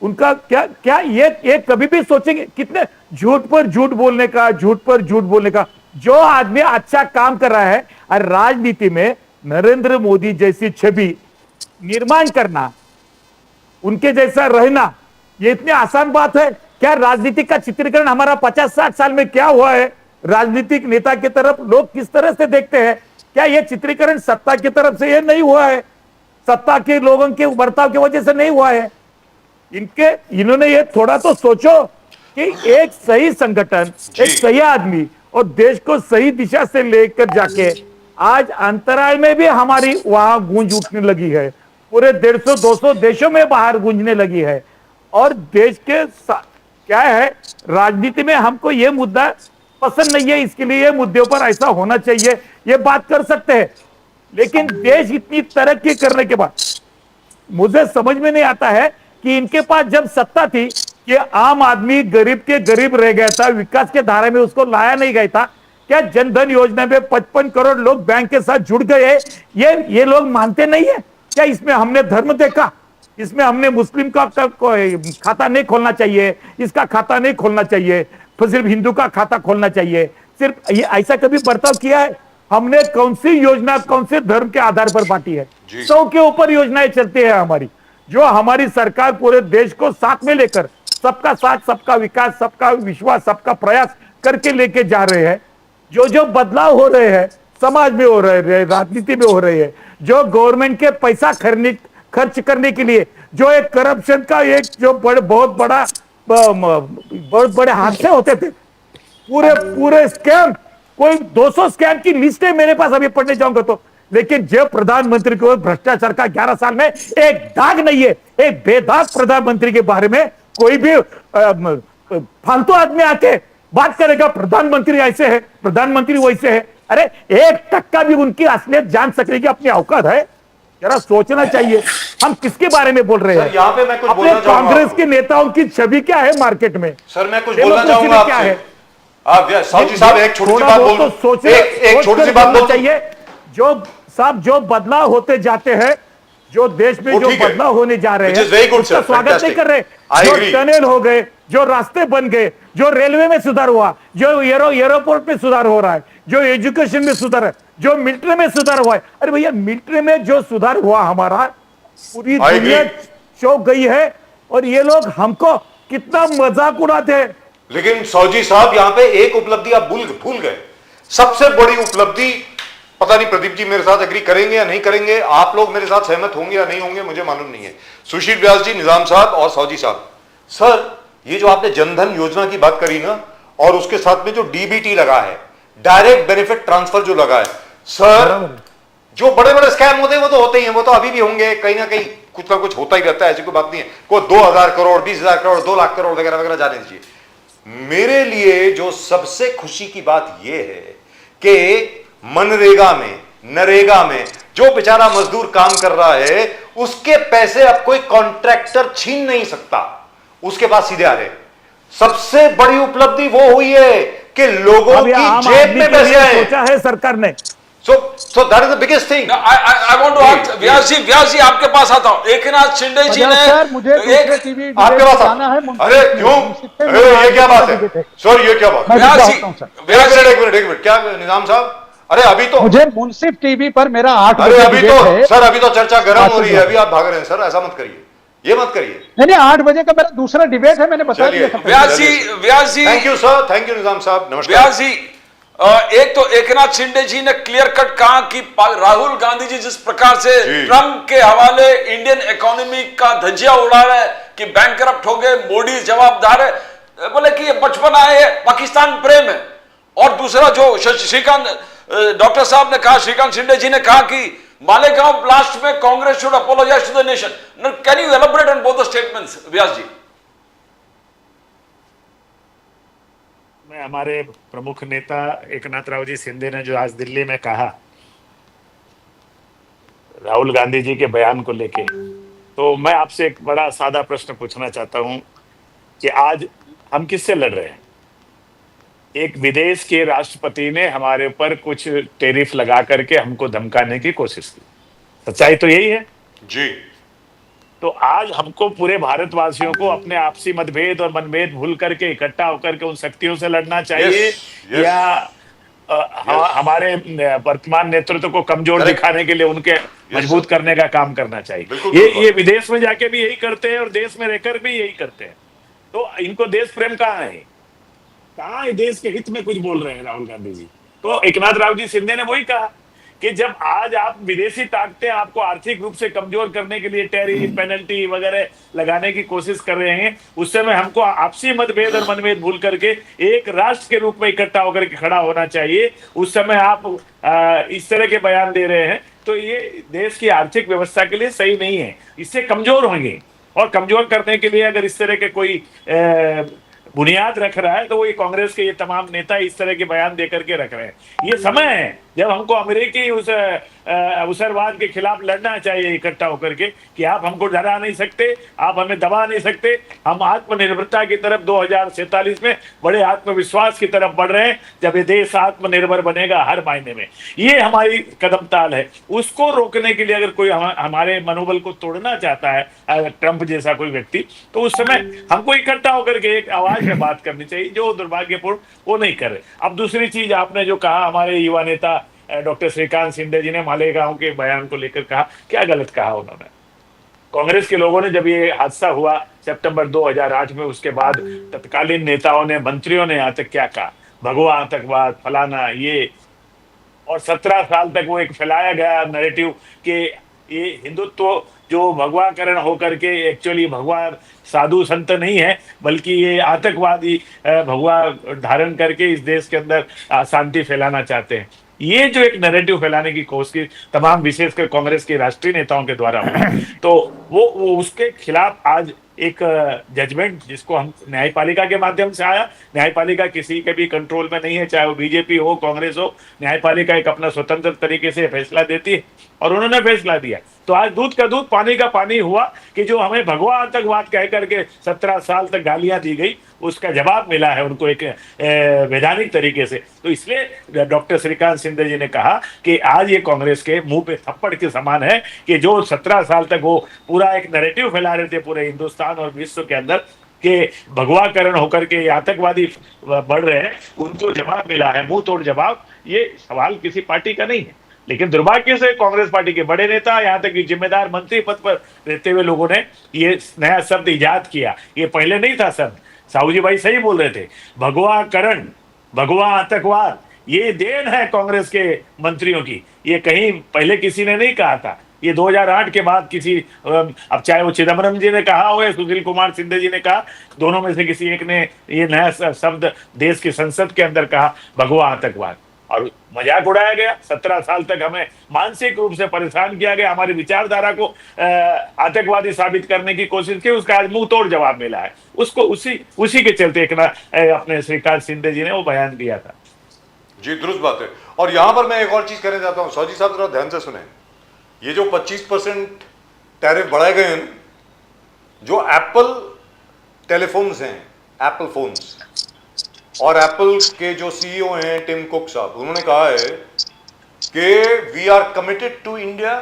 उनका क्या ये कभी भी सोचेंगे? कितने झूठ पर झूठ बोलने का, झूठ पर झूठ बोलने का। जो आदमी अच्छा काम कर रहा है और राजनीति में नरेंद्र मोदी जैसी छवि निर्माण करना, उनके जैसा रहना, ये इतनी आसान बात है क्या? राजनीति का चित्रीकरण हमारा 50-60 साल में क्या हुआ है? राजनीतिक नेता की तरफ लोग किस तरह से देखते हैं? क्या ये चित्रीकरण सत्ता की तरफ से ये नहीं हुआ है? सत्ता के लोगों के बर्ताव की वजह से नहीं हुआ है? इन्होंने ये थोड़ा तो सोचो कि एक सही संगठन, एक सही आदमी और देश को सही दिशा से लेकर जाके आज अंतराल में भी हमारी वहां गूंज उठने लगी है, पूरे 150-200 देशों में बाहर गूंजने लगी है। और देश के क्या है, राजनीति में हमको ये मुद्दा पसंद नहीं है, इसके लिए ये मुद्दों पर ऐसा होना चाहिए, ये बात कर सकते हैं। लेकिन देश इतनी तरक्की करने के बाद मुझे समझ में नहीं आता है कि इनके पास जब सत्ता थी कि आम आदमी गरीब के गरीब रह गया था, विकास के धारा में उसको लाया नहीं गया था। क्या जनधन योजना में 55 करोड़ लोग बैंक के साथ जुड़ गए? ये लोग मानते नहीं है क्या? इसमें हमने धर्म देखा, इसमें हमने मुस्लिम का खाता नहीं खोलना चाहिए, इसका खाता नहीं खोलना चाहिए, फिर सिर्फ हिंदू का खाता खोलना चाहिए, सिर्फ ये ऐसा कभी बर्ताव किया है? हमने कौन सी योजना कौन से धर्म के आधार पर बांटी है? 100 के ऊपर योजनाएं चलती है हमारी, जो हमारी सरकार पूरे देश को साथ में लेकर सबका साथ, सबका विकास, सबका विश्वास, सबका प्रयास करके लेके जा रहे हैं। जो बदलाव हो रहे हैं समाज में, हो रहे हैं राजनीति में, हो रहे हैं, जो गवर्नमेंट के पैसा खर्च करने के लिए जो एक करप्शन का एक जो बहुत बड़े हादसे होते थे, पूरे स्कैम, कोई 200 स्कैम की लिस्ट है मेरे पास, अभी पढ़ने जाऊंगा तो। लेकिन जो प्रधानमंत्री को भ्रष्टाचार का 11 साल में एक दाग नहीं है। एक बेदाग प्रधानमंत्री के बारे में कोई भी फालतू आदमी आके बात करेगा प्रधानमंत्री ऐसे है, प्रधानमंत्री वैसे है। अरे 1% भी उनकी असलियत जान सकने की अपनी औकात है? जरा सोचना चाहिए हम किसके बारे में बोल रहे हैं। यहाँ पे मैं कुछ अपने बोलना चाहूंगा कांग्रेस के नेताओं की छवि क्या है मार्केट में? सर मैं कुछ बोलना चाहूंगा आपसे। सौजी साहब एक छोटी सी थोड़ा बात बहुत बोल, तो सोचने एक छोटी सी बात बोलना बोल चाहिए। जो बदलाव होते जाते हैं, जो देश में जो ठीक है। बदलाव होने जा रहे Which हैं, is very good, उसका sir. स्वागत नहीं Fantastic. कर रहे। I जो agree. टनल हो गए, जो रास्ते बन गए, जो रेलवे में सुधार हुआ, जो एयरपोर्ट में सुधार हो रहा है, जो एजुकेशन में सुधार है, जो मिलिट्री में सुधार हुआ है। अरे भैया, मिलिट्री में जो सुधार हुआ हमारा, पूरी I दुनिया agree. चौंक गई है और ये लोग हमको कितना मजाक उड़ाते हैं। लेकिन सौजी साहब यहां पे एक उपलब्धि आप भूल गए। सबसे बड़ी उपलब्धि, पता नहीं प्रदीप जी मेरे साथ एग्री करेंगे या नहीं करेंगे, आप लोग मेरे साथ सहमत होंगे या नहीं होंगे, मुझे मालूम नहीं है। सुशील व्यास जी, निजाम साहब और सौजी साहब, सर ये जो आपने जनधन योजना की बात करी ना, और उसके साथ में जो डीबीटी लगा है, डायरेक्ट बेनिफिट ट्रांसफर जो लगा है, सर जो बड़े बड़े स्कैम होते हैं वो तो होते ही हैं, वो तो अभी भी होंगे, कहीं ना कहीं कुछ ना कुछ होता ही रहता है, ऐसी कोई बात नहीं है। कोई 2,000 करोड़ 20,000 करोड़ 2 लाख करोड़ वगैरह वगैरह जाने दीजिए। मेरे लिए जो सबसे खुशी की बात यह है कि मनरेगा में, नरेगा में जो बेचारा मजदूर काम कर रहा है, उसके पैसे अब कोई कॉन्ट्रैक्टर छीन नहीं सकता, उसके पास सीधे आ रहे। सबसे बड़ी उपलब्धि वो हुई है कि लोगों अब ये की आम जेब आदमी में के पैसे लिए आए। सोचा है सरकार ने। So that is the biggest thing. No, I want to ask व्यास जी आपके पास आता हूँ। एकनाथ शिंदे जी ने सर मुझे दूसरे एक टीवी आपके पास जाना है। अरे क्यों? अरे ये क्या बात है सर, ये क्या बात है? मैं व्यास रुक जी जाता हूं, सर। एक मिनट क्या निजाम साहब? अरे अभी तो, मुझे मुंसिफ टीवी पर मेरा 8 अरे बजे अभी डिबेट है। तो सर, अभी तो चर्चा गर्म हो रही है, अभी आप भाग रहे हैं सर, ऐसा मत करिए, ये मत करिए। नहीं 8 बजे का मेरा दूसरा डिबेट है, मैंने बता चलिए, दिया था। Vyas ji thank you sir, thank you Nizam Sahab, नमस्कार। व्यास जी, एक तो एकनाथ शिंदे जी ने क्लियर कट कहा कि राहुल गांधी जी जिस प्रकार से जी। ट्रंप के हवाले इंडियन इकोनॉमी का धज्जिया उड़ा रहे हैं कि बैंकरप्ट हो गए, मोदी जवाबदार है, बोले कि ये बचपना है, पाकिस्तान प्रेम है। और दूसरा जो श्रीकांत डॉक्टर साहब ने कहा, श्रीकांत शिंदे जी ने कहा कि मालेगांव ब्लास्ट में Congress should apologise to the nation. Can you elaborate on both the statements Vyas ji? मैं हमारे प्रमुख नेता एकनाथ राव जी शिंदे ने जो आज दिल्ली में कहा राहुल गांधी जी के बयान को लेके, तो मैं आपसे एक बड़ा सादा प्रश्न पूछना चाहता हूं कि आज हम किससे लड़ रहे हैं? एक विदेश के राष्ट्रपति ने हमारे ऊपर कुछ टैरिफ लगा करके हमको धमकाने की कोशिश की। सच्चाई तो यही है जी। तो आज हमको पूरे भारतवासियों को अपने आपसी मतभेद और मनभेद भूल करके इकट्ठा होकर के उन शक्तियों से लड़ना चाहिए Yes, yes. या हमारे वर्तमान नेतृत्व को कमजोर Correct. दिखाने के लिए उनके मजबूत करने का काम करना चाहिए। बिल्कुल, ये बिल्कुल। ये विदेश में जाके भी यही करते हैं और देश में रहकर भी यही करते हैं। तो इनको देश प्रेम कहाँ है? कहाँ है देश के हित में कुछ बोल रहे हैं राहुल गांधी जी? तो एकनाथ राव जी शिंदे ने वही कहा कि जब आज आप विदेशी ताकतें आपको आर्थिक रूप से कमजोर करने के लिए टैरिफ पेनल्टी वगैरह लगाने की कोशिश कर रहे हैं, उस समय हमको आपसी मतभेद और मनभेद भूल करके एक राष्ट्र के रूप में इकट्ठा होकर के खड़ा होना चाहिए। उस समय आप इस तरह के बयान दे रहे हैं तो ये देश की आर्थिक व्यवस्था के लिए सही नहीं है, इससे कमजोर होंगे। और कमजोर करने के लिए अगर इस तरह के कोई बुनियाद रख रहा है तो वो ये कांग्रेस के ये तमाम नेता इस तरह के बयान देकर के रख रहे हैं। ये समय है जब हमको अमेरिकी उस अवसरवाद के खिलाफ लड़ना चाहिए इकट्ठा होकर के कि आप हमको डरा नहीं सकते, आप हमें दबा नहीं सकते। हम आत्मनिर्भरता की तरफ 2047 में बड़े आत्मविश्वास की तरफ बढ़ रहे हैं। जब ये देश आत्मनिर्भर बनेगा हर मायने में, ये हमारी कदम ताल है। उसको रोकने के लिए अगर कोई हमारे मनोबल को तोड़ना चाहता है ट्रंप जैसा कोई व्यक्ति, तो उस समय हमको इकट्ठा होकर के एक आवाज में बात करनी चाहिए, जो दुर्भाग्यपूर्ण वो नहीं कर रहे। अब दूसरी चीज आपने जो कहा, हमारे युवा नेता डॉक्टर श्रीकांत शिंदे जी ने मालेगांव के बयान को लेकर कहा, क्या गलत कहा उन्होंने? कांग्रेस के लोगों ने जब ये हादसा हुआ सितंबर 2008 में, उसके बाद तत्कालीन नेताओं ने, मंत्रियों ने यहाँ तक क्या कहा, भगवा आतंकवाद फलाना ये, और 17 साल तक वो एक फैलाया गया नैरेटिव कि ये हिंदुत्व जो भगवाकरण होकर के एक्चुअली भगवान साधु संत नहीं है, बल्कि ये आतंकवादी भगवा धारण करके इस देश के अंदर शांति फैलाना चाहते हैं। ये जो एक नैरेटिव फैलाने की कोशिश तमाम विशेषकर कांग्रेस के राष्ट्रीय नेताओं के द्वारा हुई, तो वो उसके खिलाफ आज एक जजमेंट जिसको हम न्यायपालिका के माध्यम से आया। न्यायपालिका किसी के भी कंट्रोल में नहीं है, चाहे वो बीजेपी हो कांग्रेस हो, न्यायपालिका एक अपना स्वतंत्र तरीके से फैसला देती है और उन्होंने फैसला दिया। तो आज दूध का दूध पानी का पानी हुआ कि जो हमें भगवा आतंकवाद कह करके 17 साल तक गालियां दी गई, उसका जवाब मिला है उनको एक वैधानिक तरीके से। तो इसलिए डॉक्टर श्रीकांत शिंदे जी ने कहा कि आज ये कांग्रेस के मुंह पे थप्पड़ के समान है कि जो 17 साल तक वो पूरा एक नैरेटिव फैला रहे थे पूरे हिंदुस्तान और विश्व के अंदर के भगवाकरण होकर के आतंकवादी बढ़ रहे हैं, उनको जवाब मिला है, मुंह तोड़ जवाब। ये सवाल किसी पार्टी का नहीं है, लेकिन दुर्भाग्य से कांग्रेस पार्टी के बड़े नेता, यहां तक कि जिम्मेदार मंत्री पद पर रहते हुए लोगों ने ये नया शब्द इजाद किया। ये पहले नहीं था शब्द। साहू जी भाई सही बोल रहे थे, भगवा करण, भगवा आतंकवाद, ये देन है कांग्रेस के मंत्रियों की। ये कहीं पहले किसी ने नहीं कहा था। ये 2008 के बाद किसी, अब चाहे वो चिदम्बरम जी ने कहा हो या सुशील कुमार शिंदे जी ने कहा, दोनों में से किसी एक ने ये नया शब्द देश की संसद के अंदर कहा, भगवा आतंकवाद, और मजाक उड़ाया गया। 17 साल तक हमें मानसिक रूप से परेशान किया गया, हमारी विचारधारा को आतंकवादी साबित करने की कोशिश की। उसका आज मुंह तोड़ जवाब मिला है। उसको उसी के चलते अपने श्रीकांत शिंदे जी ने वो बयान दिया था। जी दुरुस्त बात है। और यहां पर मैं एक और चीज कहना चाहता हूं, सौजी साहब जरा ध्यान से सुने। ये जो 25% टैरिफ बढ़ाए गए हैं, जो एप्पल टेलीफोन्स हैं, एप्पल फोन्स, और एप्पल के जो सीईओ हैं टिम कुक साहब, उन्होंने कहा है कि we are committed to India.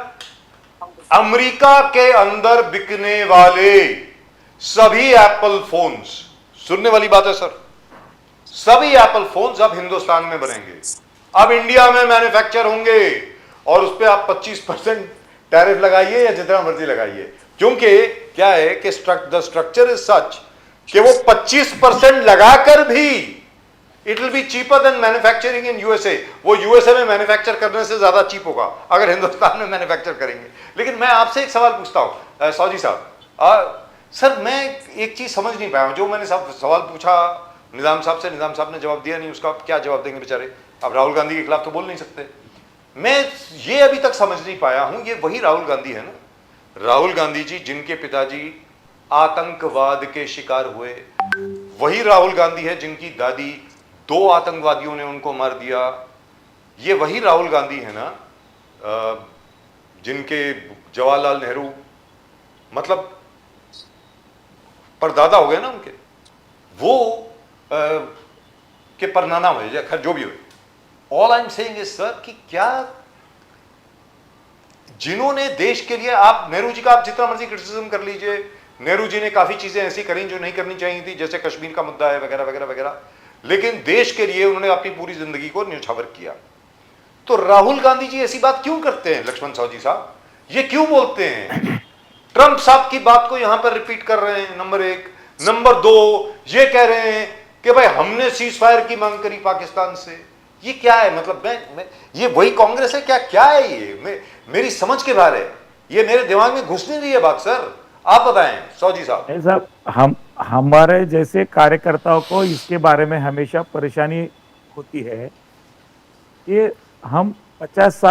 America के अंदर बिकने वाले सभी एप्पल फोन्स, सुनने वाली बात है सर, सभी एप्पल फोन्स अब हिंदुस्तान में बनेंगे, अब इंडिया में मैन्युफैक्चर होंगे, और उस पर आप 25% टैरिफ लगाइए या जितना मर्जी लगाइए। क्योंकि क्या है कि द स्ट्रक्चर इज सच कि वो 25% लगाकर भी it will be cheaper than manufacturing in USA. वो यूएसए में मैन्युफैक्चर करने से ज्यादा चीप होगा अगर हिंदुस्तान में मैन्युफैक्चर करेंगे। लेकिन मैं आपसे एक सवाल पूछता हूं सौजी साहब, सर मैं एक चीज समझ नहीं पाया हूं। जो मैंने सवाल पूछा निजाम साहब से, निजाम साहब ने जवाब दिया नहीं, उसका क्या जवाब देंगे बेचारे। अब राहुल गांधी के खिलाफ तो बोल नहीं सकते। मैं ये अभी तक समझ नहीं पाया हूं, ये वही राहुल गांधी है ना, राहुल गांधी जी जिनके पिताजी आतंकवाद के शिकार हुए, वही राहुल गांधी है जिनकी दादी 2 आतंकवादियों ने उनको मार दिया। ये वही राहुल गांधी है ना जिनके जवाहरलाल नेहरू मतलब परदादा हो गए ना उनके, वो के परनाना हुए, या खैर जो भी हुए। All I am saying is sir कि क्या जिन्होंने देश के लिए, आप नेहरू जी का आप जितना मर्जी क्रिटिसिज्म कर लीजिए, नेहरू जी ने काफी चीजें ऐसी करी जो नहीं करनी चाहिए थी, जैसे कश्मीर का मुद्दा है वगैरह वगैरह वगैरह, लेकिन देश के लिए उन्होंने अपनी पूरी जिंदगी को न्यौछावर किया। तो राहुल गांधी जी ऐसी बात क्यों करते हैं लक्ष्मण साहू साहब, ये क्यों बोलते हैं? ट्रंप साहब की बात को यहां पर रिपीट कर रहे हैं, नंबर 1। नंबर 2, ये कह रहे हैं कि भाई हमने सीज फायर की मांग करी पाकिस्तान से। ये क्या है? मतलब मैं ये वही कांग्रेस है क्या? क्या है ये? मेरी समझ के बाहर है, ये मेरे दिमाग में घुस नहीं रही है बात। सर आप बताएं सौजी साहब। नहीं साहब, हमारे जैसे कार्यकर्ताओं को इसके बारे में हमेशा परेशानी होती है कि हम 50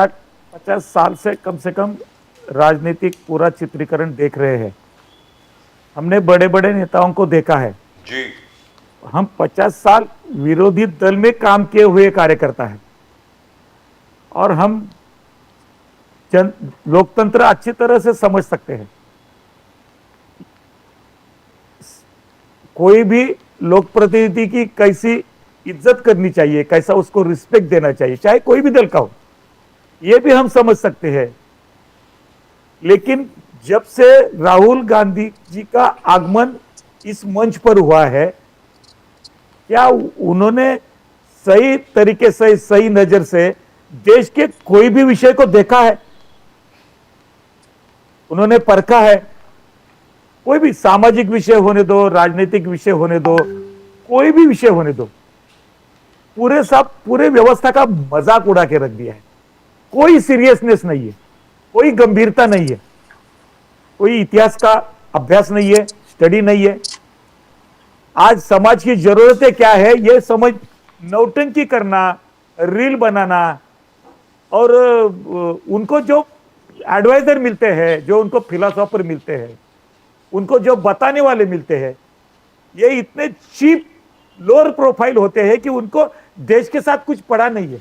साल से कम राजनीतिक पूरा चित्रीकरण देख रहे हैं। हमने बड़े बड़े नेताओं को देखा है जी। हम 50 साल विरोधी दल में काम किए हुए कार्यकर्ता है, और हम लोकतंत्र अच्छी तरह से समझ सकते हैं। कोई भी लोक प्रतिनिधि की कैसी इज्जत करनी चाहिए, कैसा उसको रिस्पेक्ट देना चाहिए, चाहे कोई भी दल का हो, यह भी हम समझ सकते हैं। लेकिन जब से राहुल गांधी जी का आगमन इस मंच पर हुआ है, क्या उन्होंने सही तरीके से, सही नजर से देश के कोई भी विषय को देखा है? उन्होंने परखा है? कोई भी सामाजिक विषय होने दो, राजनीतिक विषय होने दो, कोई भी विषय होने दो, पूरे व्यवस्था का मजाक उड़ा के रख दिया है। कोई सीरियसनेस नहीं है, कोई गंभीरता नहीं है, कोई इतिहास का अभ्यास नहीं है, स्टडी नहीं है। आज समाज की जरूरतें क्या है ये समझ, नौटंकी करना, रील बनाना, और उनको जो एडवाइजर मिलते हैं, जो उनको फिलोसोफर मिलते हैं, उनको जो बताने वाले मिलते हैं, ये इतने चीप लोअर प्रोफाइल होते हैं कि उनको देश के साथ कुछ पड़ा नहीं है।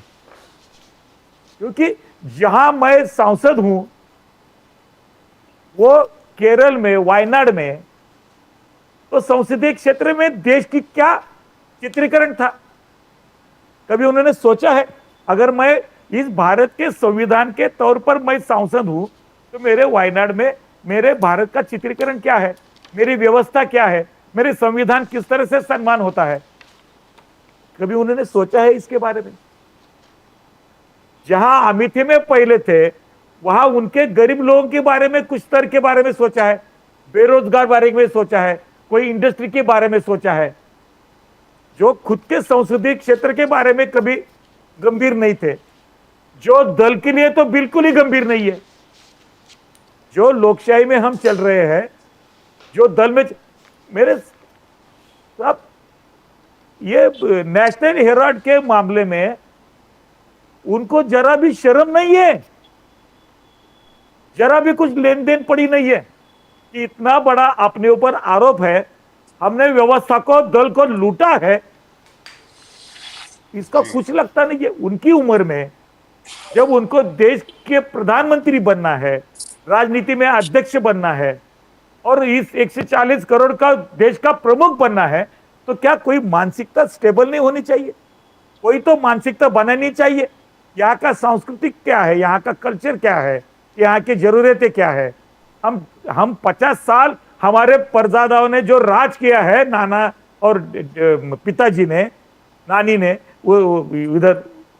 क्योंकि जहां मैं सांसद हूं, वो केरल में, वायनाड में, तो संसदीय क्षेत्र में देश की क्या चित्रीकरण था? कभी उन्होंने सोचा है? अगर मैं इस भारत के संविधान के तौर पर मैं सांसद हूं, तो मेरे वायनाड में मेरे भारत का चित्रीकरण क्या है, मेरी व्यवस्था क्या है, मेरे संविधान किस तरह से सम्मान होता है? कभी उन्होंने सोचा है इसके बारे में? जहां अमेठी में पहले थे वहां उनके गरीब लोगों के बारे में, कुछ स्तर के बारे में सोचा है, बेरोजगार बारे में सोचा है, कोई इंडस्ट्री के बारे में सोचा है, जो खुद के संसदीय क्षेत्र के बारे में कभी गंभीर नहीं थे, जो दल के लिए तो बिल्कुल ही गंभीर नहीं है। जो लोकशाही में हम चल रहे हैं, जो दल में मेरे साहब, ये नेशनल हेराल्ड के मामले में उनको जरा भी शर्म नहीं है, जरा भी कुछ लेन देन पड़ी नहीं है कि इतना बड़ा अपने ऊपर आरोप है, हमने व्यवस्था को, दल को लूटा है, इसका कुछ लगता नहीं है। उनकी उम्र में जब उनको देश के प्रधानमंत्री बनना है, राजनीति में अध्यक्ष बनना है और इस 140 करोड़ का देश का प्रमुख बनना है, तो क्या कोई मानसिकता स्टेबल नहीं होनी चाहिए? कोई तो मानसिकता बनानी चाहिए। यहाँ का सांस्कृतिक क्या है, यहाँ का कल्चर क्या है, यहाँ की जरूरतें क्या है। हम 50 साल हमारे परदादाओं ने जो राज किया है, नाना और पिताजी ने, नानी ने, वो इधर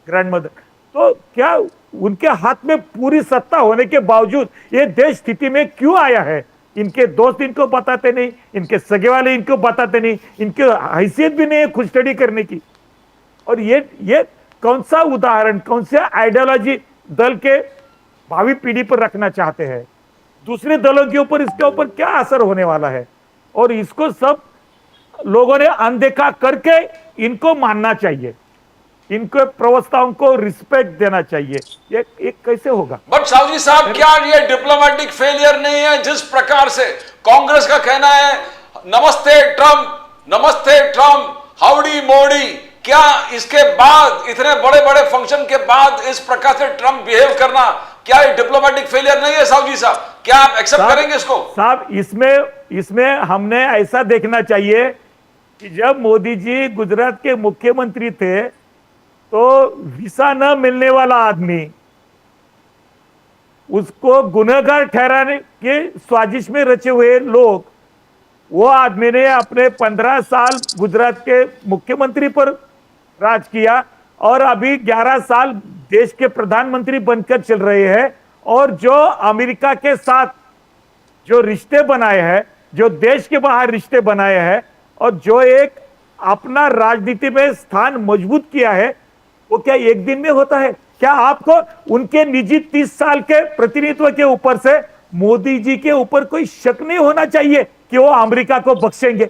ग्रैंडमदर, तो क्या उनके हाथ में पूरी सत्ता होने के बावजूद ये देश स्थिति में क्यों आया है? इनके दोस्त इनको बताते नहीं, इनके सगे वाले इनको बताते नहीं, इनकी हैसियत भी नहीं है खुद स्टडी करने की। और ये कौन सा उदाहरण, कौन सा आइडियोलॉजी दल के भावी पीढ़ी पर रखना चाहते हैं? दूसरे दलों के ऊपर इसके ऊपर क्या असर होने वाला है? और इसको सब लोगों ने अनदेखा करके इनको मानना चाहिए, इनको प्रवक्ताओं को रिस्पेक्ट देना चाहिए। ये कैसे होगा? बट सावजी साहब, क्या ये डिप्लोमेटिक फेलियर नहीं है? जिस प्रकार से कांग्रेस का कहना है नमस्ते ट्रम्प, नमस्ते ट्रम्प, हाउडी मोडी, क्या इसके बाद, इतने बड़े बड़े फंक्शन के बाद इस प्रकार से ट्रम्प बिहेव करना, क्या ये डिप्लोमेटिक फेलियर नहीं है सावजी साहब? क्या आप एक्सेप्ट करेंगे इसको? साहब, इसमें हमने ऐसा देखना चाहिए कि जब मोदी जी गुजरात के मुख्यमंत्री थे तो वीसा न मिलने वाला आदमी, उसको गुनहगार ठहराने के साजिश में रचे हुए लोग, वो आदमी ने अपने 15 साल गुजरात के मुख्यमंत्री पर राज किया और अभी 11 साल देश के प्रधानमंत्री बनकर चल रहे हैं। और जो अमेरिका के साथ जो रिश्ते बनाए हैं, जो देश के बाहर रिश्ते बनाए हैं और जो एक अपना राजनीति में स्थान मजबूत किया है, वो क्या एक दिन में होता है? क्या आपको उनके निजी 30 साल के प्रतिनिधित्व के ऊपर से मोदी जी के ऊपर कोई शक नहीं होना चाहिए कि वो अमेरिका को बख्शेंगे,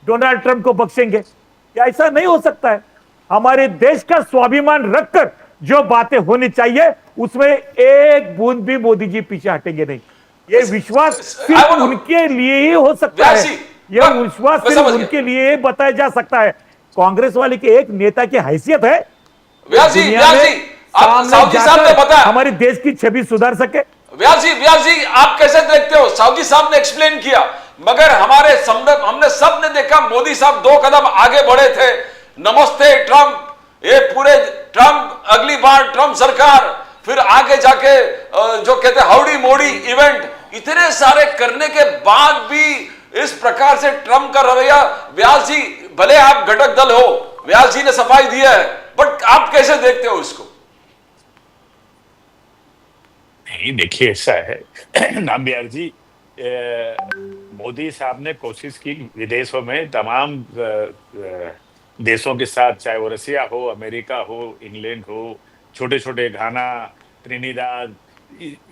डोनाल्ड ट्रंप को बख्शेंगे? क्या ऐसा नहीं हो सकता है? हमारे देश का स्वाभिमान रखकर जो बातें होनी चाहिए उसमें एक बूंद भी मोदी जी पीछे हटेंगे नहीं। ये विश्वास सिर्फ उनके लिए ही हो सकता है, यह विश्वास सिर्फ उनके लिए बताया जा सकता है। कांग्रेस वाले के एक नेता की हैसियत है व्यास जी, आप सावजी साहब ने बताया हमारे देश की छवि सुधार सके। व्यास जी, आप कैसे देखते हो? सावजी साहब ने एक्सप्लेन किया, मगर हमने सब ने देखा मोदी साहब 2 कदम आगे बढ़े थे। नमस्ते ट्रम्प, ये पूरे ट्रम्प, अगली बार ट्रम्प सरकार, फिर आगे जाके जो कहते हैं हाउडी मोडी इवेंट, इतने सारे करने के बाद भी इस प्रकार से ट्रम्प का रवैया। व्यास जी, भले आप घटक दल हो, व्यास जी ने सफाई दिया है, बट आप कैसे देखते हो इसको? नहीं, देखिए ऐसा है नामबियार जी, मोदी साहब ने कोशिश की विदेशों में तमाम देशों के साथ, चाहे वो रसिया हो, अमेरिका हो, इंग्लैंड हो, छोटे छोटे घाना, त्रिनिदाद,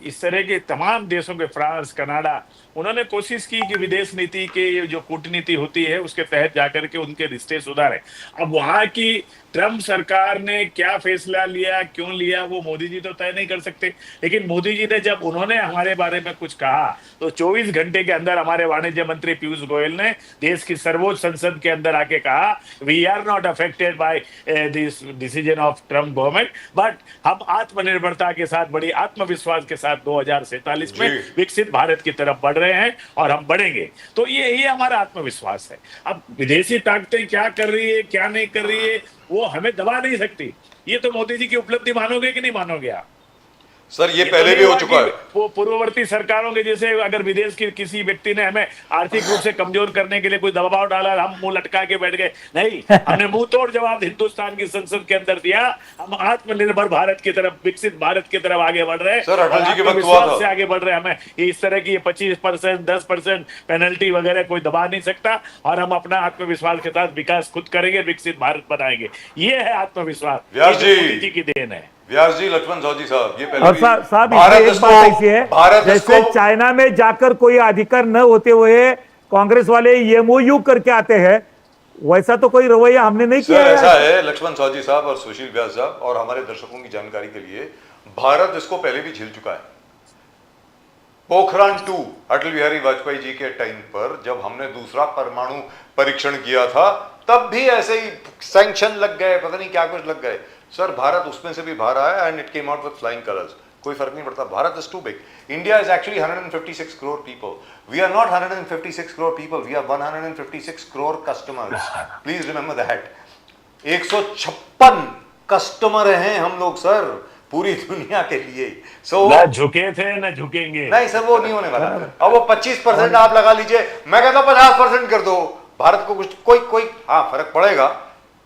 इस तरह के तमाम देशों के, फ्रांस, कनाडा, उन्होंने कोशिश की कि विदेश नीति के जो कूटनीति होती है उसके तहत जाकर के उनके रिश्ते सुधारें। अब वहां की ट्रम्प सरकार ने क्या फैसला लिया, क्यों लिया, वो मोदी जी तो तय नहीं कर सकते। लेकिन मोदी जी ने जब उन्होंने हमारे बारे में कुछ कहा तो 24 घंटे के अंदर हमारे वाणिज्य मंत्री पीयूष गोयल ने देश की सर्वोच्च संसद के अंदर आके कहा, we are not affected by this decision of Trump government, but हम आत्मनिर्भरता के साथ, बड़ी आत्मविश्वास के साथ 2047 में विकसित भारत की तरफ बढ़ रहे हैं और हम बढ़ेंगे। तो ये हमारा आत्मविश्वास है। अब विदेशी ताकतें क्या कर रही है, क्या नहीं कर रही है, वो हमें दबा नहीं सकती। ये तो मोदी जी की उपलब्धि मानोगे कि नहीं मानोगे आप? सर ये तो पहले नहीं भी हो हुआ चुका कि है। वो पूर्ववर्ती सरकारों के जैसे अगर विदेश की किसी व्यक्ति ने हमें आर्थिक रूप से कमजोर करने के लिए कोई दबाव डाला, हम मुंह लटका के बैठ गए। नहीं, हमने मुंह तोड़ जवाब हिंदुस्तान की संसद के अंदर दिया। हम आत्मनिर्भर भारत की तरफ, विकसित भारत की तरफ आगे बढ़ रहे हैं। सर, अटल और जी के वक्त हुआ आत्मविश्वास था। से आगे बढ़ रहे हैं। हमें ये इस तरह की 25%, 10% पेनल्टी वगैरह कोई दबा नहीं सकता, और हम अपना आत्मविश्वास के साथ विकास खुद करेंगे, विकसित भारत बनाएंगे। ये है आत्मविश्वास, व्यास ये जो जी। मोदी जी की देन है। व्यास जी, लक्ष्मण साहू जी साहब, ये पहले और भी साहब भारत इसमें एक बात ऐसी है, भारत जैसे इसको चाइना में जाकर कोई अधिकार न होते हुए कांग्रेस वाले एमओयू करके आते हैं, वैसा तो कोई रवैया हमने नहीं किया सर है ऐसा आज। है लक्ष्मण साहू जी साहब और सुशील व्यास साहब, और हमारे दर्शकों की जानकारी के लिए, भारत इसको पहले भी झेल चुका है। पोखरान 2 अटल बिहारी वाजपेयी जी के टाइम पर जब हमने दूसरा परमाणु परीक्षण किया था, तब भी ऐसे ही सैंक्शन लग गए, पता नहीं क्या कुछ लग गए। सर भारत उसमें से भी बाहर आया and it came out with flying colours. कोई फर्क नहीं पड़ता, Bharat is too big. India is actually 156 crore people. We are not 156 crore people, we are 156 crore customers. Please remember that. 156 customer हैं हम लोग सर, पूरी दुनिया के लिए। सो ना झुके थे ना झुकेंगे। नहीं सर, वो नहीं होने वाला। अब वो 25% आप लगा लीजिए, मैं कहता हूं 50% कर दो, भारत को कुछ कोई हाँ फर्क पड़ेगा।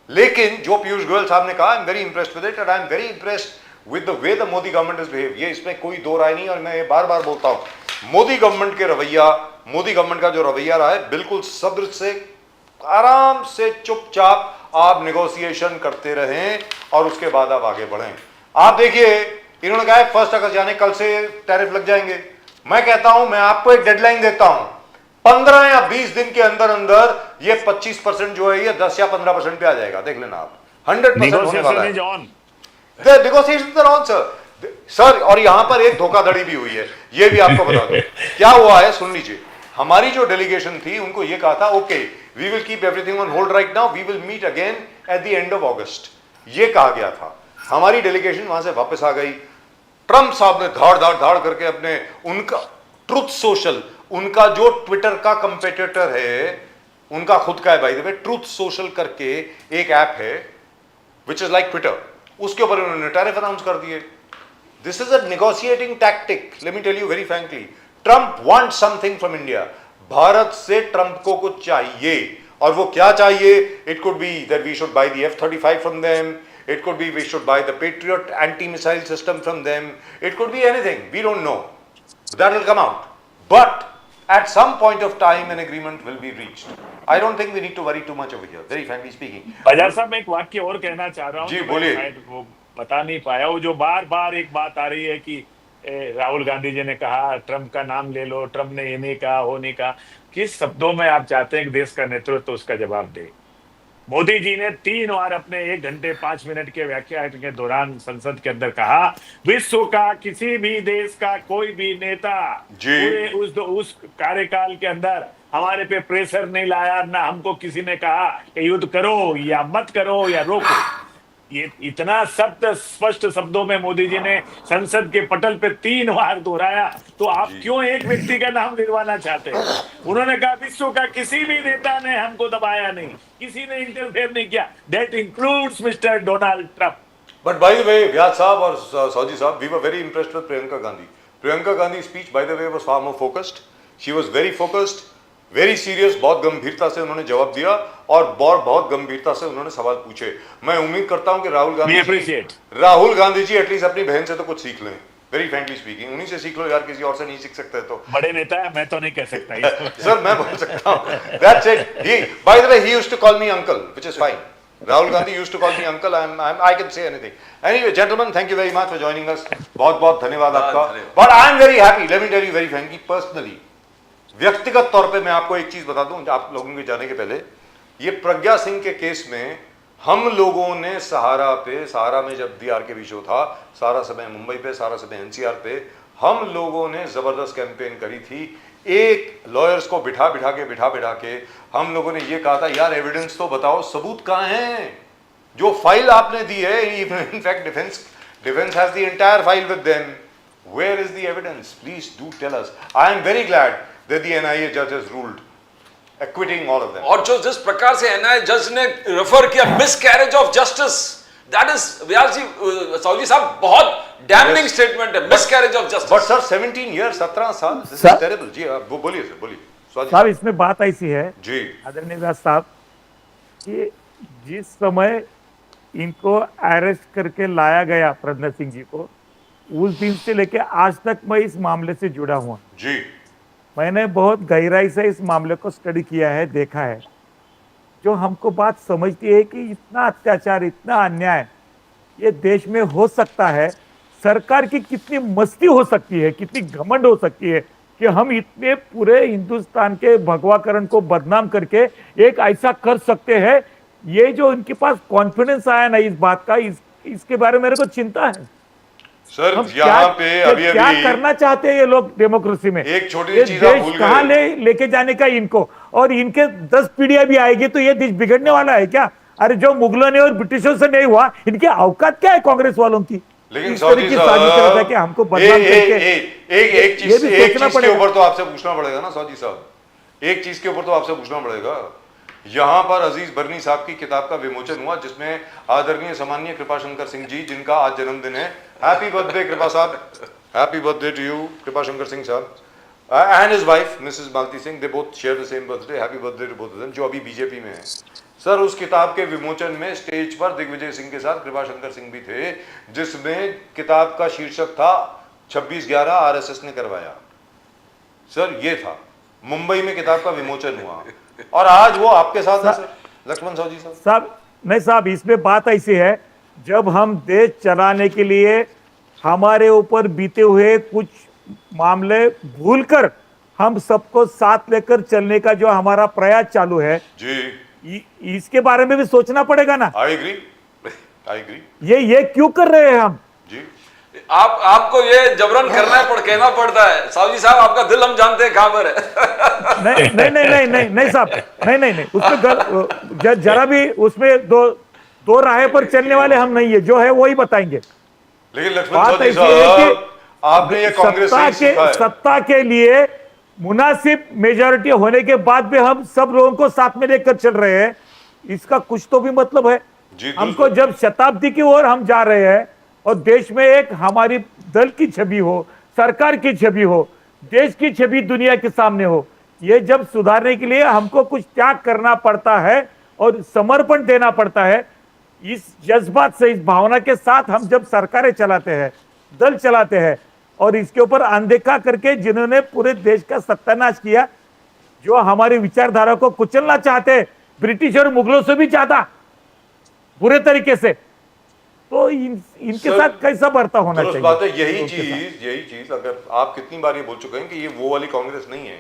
लेकिन जो पीयूष गोयल साहब ने कहा, आई am very impressed with it and I am very impressed with the way the Modi government is behave. ये इसमें कोई दो राय नहीं, और मैं ये बार बार बोलता हूं, मोदी गवर्नमेंट के रवैया, मोदी गवर्नमेंट का जो रवैया रहा है, बिल्कुल सब्र से, आराम से, चुपचाप आप निगोशिएशन करते रहें और उसके बाद आप आगे बढ़ें। आप देखिए, इन्होंने कहा 1 अगस्त यानी कल से टैरिफ लग जाएंगे। मैं कहता हूं, मैं आपको एक डेडलाइन देता हूं, 15 या 20 दिन के अंदर अंदर ये 25% जो है ये 10 या 15% पे आ जाएगा। देख लेना आप, 100% होने वाला है। Negotiation on sir. और यहां पर एक धोखाधड़ी भी हुई है, ये भी आपको बता दूं। क्या हुआ है सुन लीजिए। हमारी जो डेलीगेशन थी, उनको ये कहा था, okay we will keep everything on hold right now, we will meet again at the end of August, ये कहा गया था। हमारी डेलीगेशन वहां से वापस आ गई। ट्रंप साहब ने धाड़ करके अपने, उनका ट्रुथ सोशल, उनका जो ट्विटर का कंपेटिटर है, उनका खुद का है by the way, truth social करके एक ऐप है विच इज लाइक ट्विटर, उसके ऊपर उन्होंने टैरिफ अनाउंस कर दिए। This is a negotiating tactic, let me tell you very frankly. Trump wants something from India. Bharat से ट्रंप को कुछ चाहिए, और वो क्या चाहिए? It could be that we should buy the F-35 from them, it could be we should buy the Patriot anti-missile system from them, it could be anything, we don't know, that will come out, but at some point of time an agreement will be reached. I don't think we need to worry too much over here, very frankly speaking. बाजार साहब, मैं एक वाक्य और कहना चाह रहा हूँ जी, कि मैं बोलिए। शायद वो बता नहीं पाया। वो जो बार बार एक बात आ रही है कि राहुल गांधी जी ने कहा ट्रंप का नाम ले लो, ट्रंप ने ये नहीं कहा, वो नहीं कहा। किस शब्दों में आप चाहते हैं कि देश का नेतृत्व तो उसका जवाब दे? मोदी जी ने 3 बार अपने 1 घंटे 5 मिनट के व्याख्यान के दौरान संसद के अंदर कहा, विश्व का किसी भी देश का कोई भी नेता पूरे उस कार्यकाल के अंदर हमारे पे प्रेशर नहीं लाया, ना हमको किसी ने कहा कि युद्ध करो या मत करो या रोको। ये इतना सख्त स्पष्ट शब्दों में मोदी जी ने संसद के पटल पे 3 बार दोहराया, तो आप क्यों एक व्यक्ति का नाम गिरवाना चाहते हैं? उन्होंने कहा विश्व का किसी भी नेता ने हमको दबाया नहीं, किसी ने इंटरफेयर नहीं किया, that includes mister Donald Trump. But by the way, व्यास साहब और साउजी साहब, we were very impressed with Priyanka Gandhi. Priyanka Gandhi's speech, by the way, was far more focused. She was very focused, very serious, बहुत गंभीरता से उन्होंने जवाब दिया और बहुत गंभीरता से उन्होंने सवाल पूछे। मैं उम्मीद करता हूं कि राहुल गांधी जी एटलीस्ट अपनी बहन से तो कुछ सीख लें। वेरी फ्रैंकली स्पीकिंग, उन्हीं से सीख लो यार, किसी और से नहीं सीख सकते। तो बड़े नेता है, मैं तो नहीं कह सकता सर मैं बोल सकता हूं, that's it. By the way, he used to call me uncle, which is fine. Rahul Gandhi used to call me uncle. I can say anything. Anyway, gentlemen, thank you very much for joining us. बहुत धन्यवाद आपका। But I am very happy. Let me tell you very frankly, personally, व्यक्तिगत तौर पे मैं आपको एक चीज बता दूं, आप लोगों के जाने के पहले, ये प्रज्ञा सिंह के केस में हम लोगों ने सहारा में जब DRK शो था, सारा समय मुंबई पे, सारा समय NCR पे, हम लोगों ने जबरदस्त कैंपेन करी थी। एक लॉयर्स को बिठा के हम लोगों ने ये कहा था, यार एविडेंस तो बताओ, सबूत कहाँ हैं? जो फाइल आपने दी है, in fact defence has the entire file with them, where is the evidence? Please do tell us. I am very glad that the NIA जज has ruled acquitting all of them. और जो जिस प्रकार से NIA जज ने रेफर किया miscarriage of justice, that is Vyas ji, Sahu ji Sahab, बहुत डैम्निंग स्टेटमेंट है, miscarriage of but justice. Sir 17 year 17 साल, दिस सर- इज टेरिबल। जी आप वो बोलिए सर, बोलिए स्वाति साहब इसमें बात ऐसी है जी। आदरणीय व्यास साहब कि जिस समय इनको अरेस्ट करके लाया गया प्रज्ञा सिंह जी को, उस दिन से लेके आज तक मैं इस मामले से जुड़ा हुआ। जी मैंने बहुत गहराई से इस मामले को स्टडी किया है, देखा है। जो हमको बात समझती है कि इतना अत्याचार, इतना अन्याय ये देश में हो सकता है, सरकार की कितनी मस्ती हो सकती है, कितनी घमंड हो सकती है कि हम इतने पूरे हिंदुस्तान के भगवाकरण को बदनाम करके एक ऐसा कर सकते हैं। ये जो इनके पास कॉन्फिडेंस आया ना इस बात का, इसके बारे में मेरे को चिंता है। सर हम यहाँ पे अभी क्या अभी करना चाहते हैं ये लोग डेमोक्रेसी में? एक छोटी ये सी चीज आप देश भूल कहाँ गए। लेके जाने का इनको, और इनके 10 पीढ़ियां भी आएगी तो ये देश बिगड़ने वाला है क्या? अरे जो मुगलों ने और ब्रिटिशों से नहीं हुआ, इनकी औकात क्या है कांग्रेस वालों की? लेकिन इस सौदी तरह की साजिश करता है कि हमको बदनाम करके एक ये भी सोचना चीज के पड़ेगा। ऊपर तो आपसे पूछना पड़ेगा ना सौदी साहब, एक चीज के ऊपर तो आपसे पूछना पड़ेगा। यहाँ पर अजीज बरनी साहब की किताब का विमोचन हुआ, जिसमें आदरणीय सम्माननीय कृपाशंकर सिंह जी, जिनका आज जन्मदिन है, happy birthday Kripa Sahab, happy birthday to you Kripashankar Singh Sahab, and his wife Mrs Malti Singh, they both share the same birthday, happy birthday to both of them, जो अभी बीजेपी में है। सर उस किताब के विमोचन में स्टेज पर दिग्विजय सिंह के साथ कृपाशंकर सिंह भी थे, जिसमें किताब का शीर्षक था 26/11 आरएसएस ने करवाया। सर ये था, मुंबई में किताब का विमोचन हुआ, और आज वो आपके साथ है सर लक्ष्मण साहू जी साहब। साहब नहीं साहब, इसमें बात ऐसी है, जब हम देश चलाने के लिए हमारे ऊपर बीते हुए कुछ मामले भूलकर हम सबको साथ लेकर चलने का जो हमारा प्रयास चालू है, जी इसके बारे में भी सोचना पड़ेगा ना। आई एग्री, आई एग्री ये क्यों कर रहे हैं हम? जी। आपको ये जबरन कहना पड़ता है। साहू जी साहब, आपका दिल हम जानते हैं कहां पर है। नहीं नहीं नहीं नहीं नहीं नहीं साहब, नहीं उसमें जरा भी उसमें दो राहें पर चलने वाले हम नहीं है, जो है वही बताएंगे। लेकिन लक्ष्मण बात साहू जी ऐसी है साहब, कि आपने ये कांग्रेस से ही सीखा है। सत्ता के लिए मुनासिब मेजॉरिटी होने के बाद भी हम सब लोगों को साथ में लेकर चल रहे हैं, इसका कुछ तो भी मतलब है। जी, हमको जब शताब्दी की ओर हम जा रहे हैं और देश में एक हमारी दल की छवि हो, सरकार की छवि हो, देश की छवि दुनिया के सामने हो, ये जब सुधारने के लिए हमको कुछ त्याग करना पड़ता है और समर्पण देना पड़ता है। इस जज्बात से, इस भावना के साथ हम जब सरकारें चलाते हैं, दल चलाते हैं, और इसके ऊपर अनदेखा करके जिन्होंने पूरे देश का सत्यानाश किया, जो हमारी विचारधारा को कुचलना चाहते हैं, ब्रिटिश और मुगलों से भी ज्यादा बुरे तरीके से, तो इनके सर, साथ कैसा बर्ताव होना दुरुस्त चाहिए? बात है। यही चीज अगर आप कितनी बार ये बोल चुके हैं कि ये वो वाली कांग्रेस नहीं है,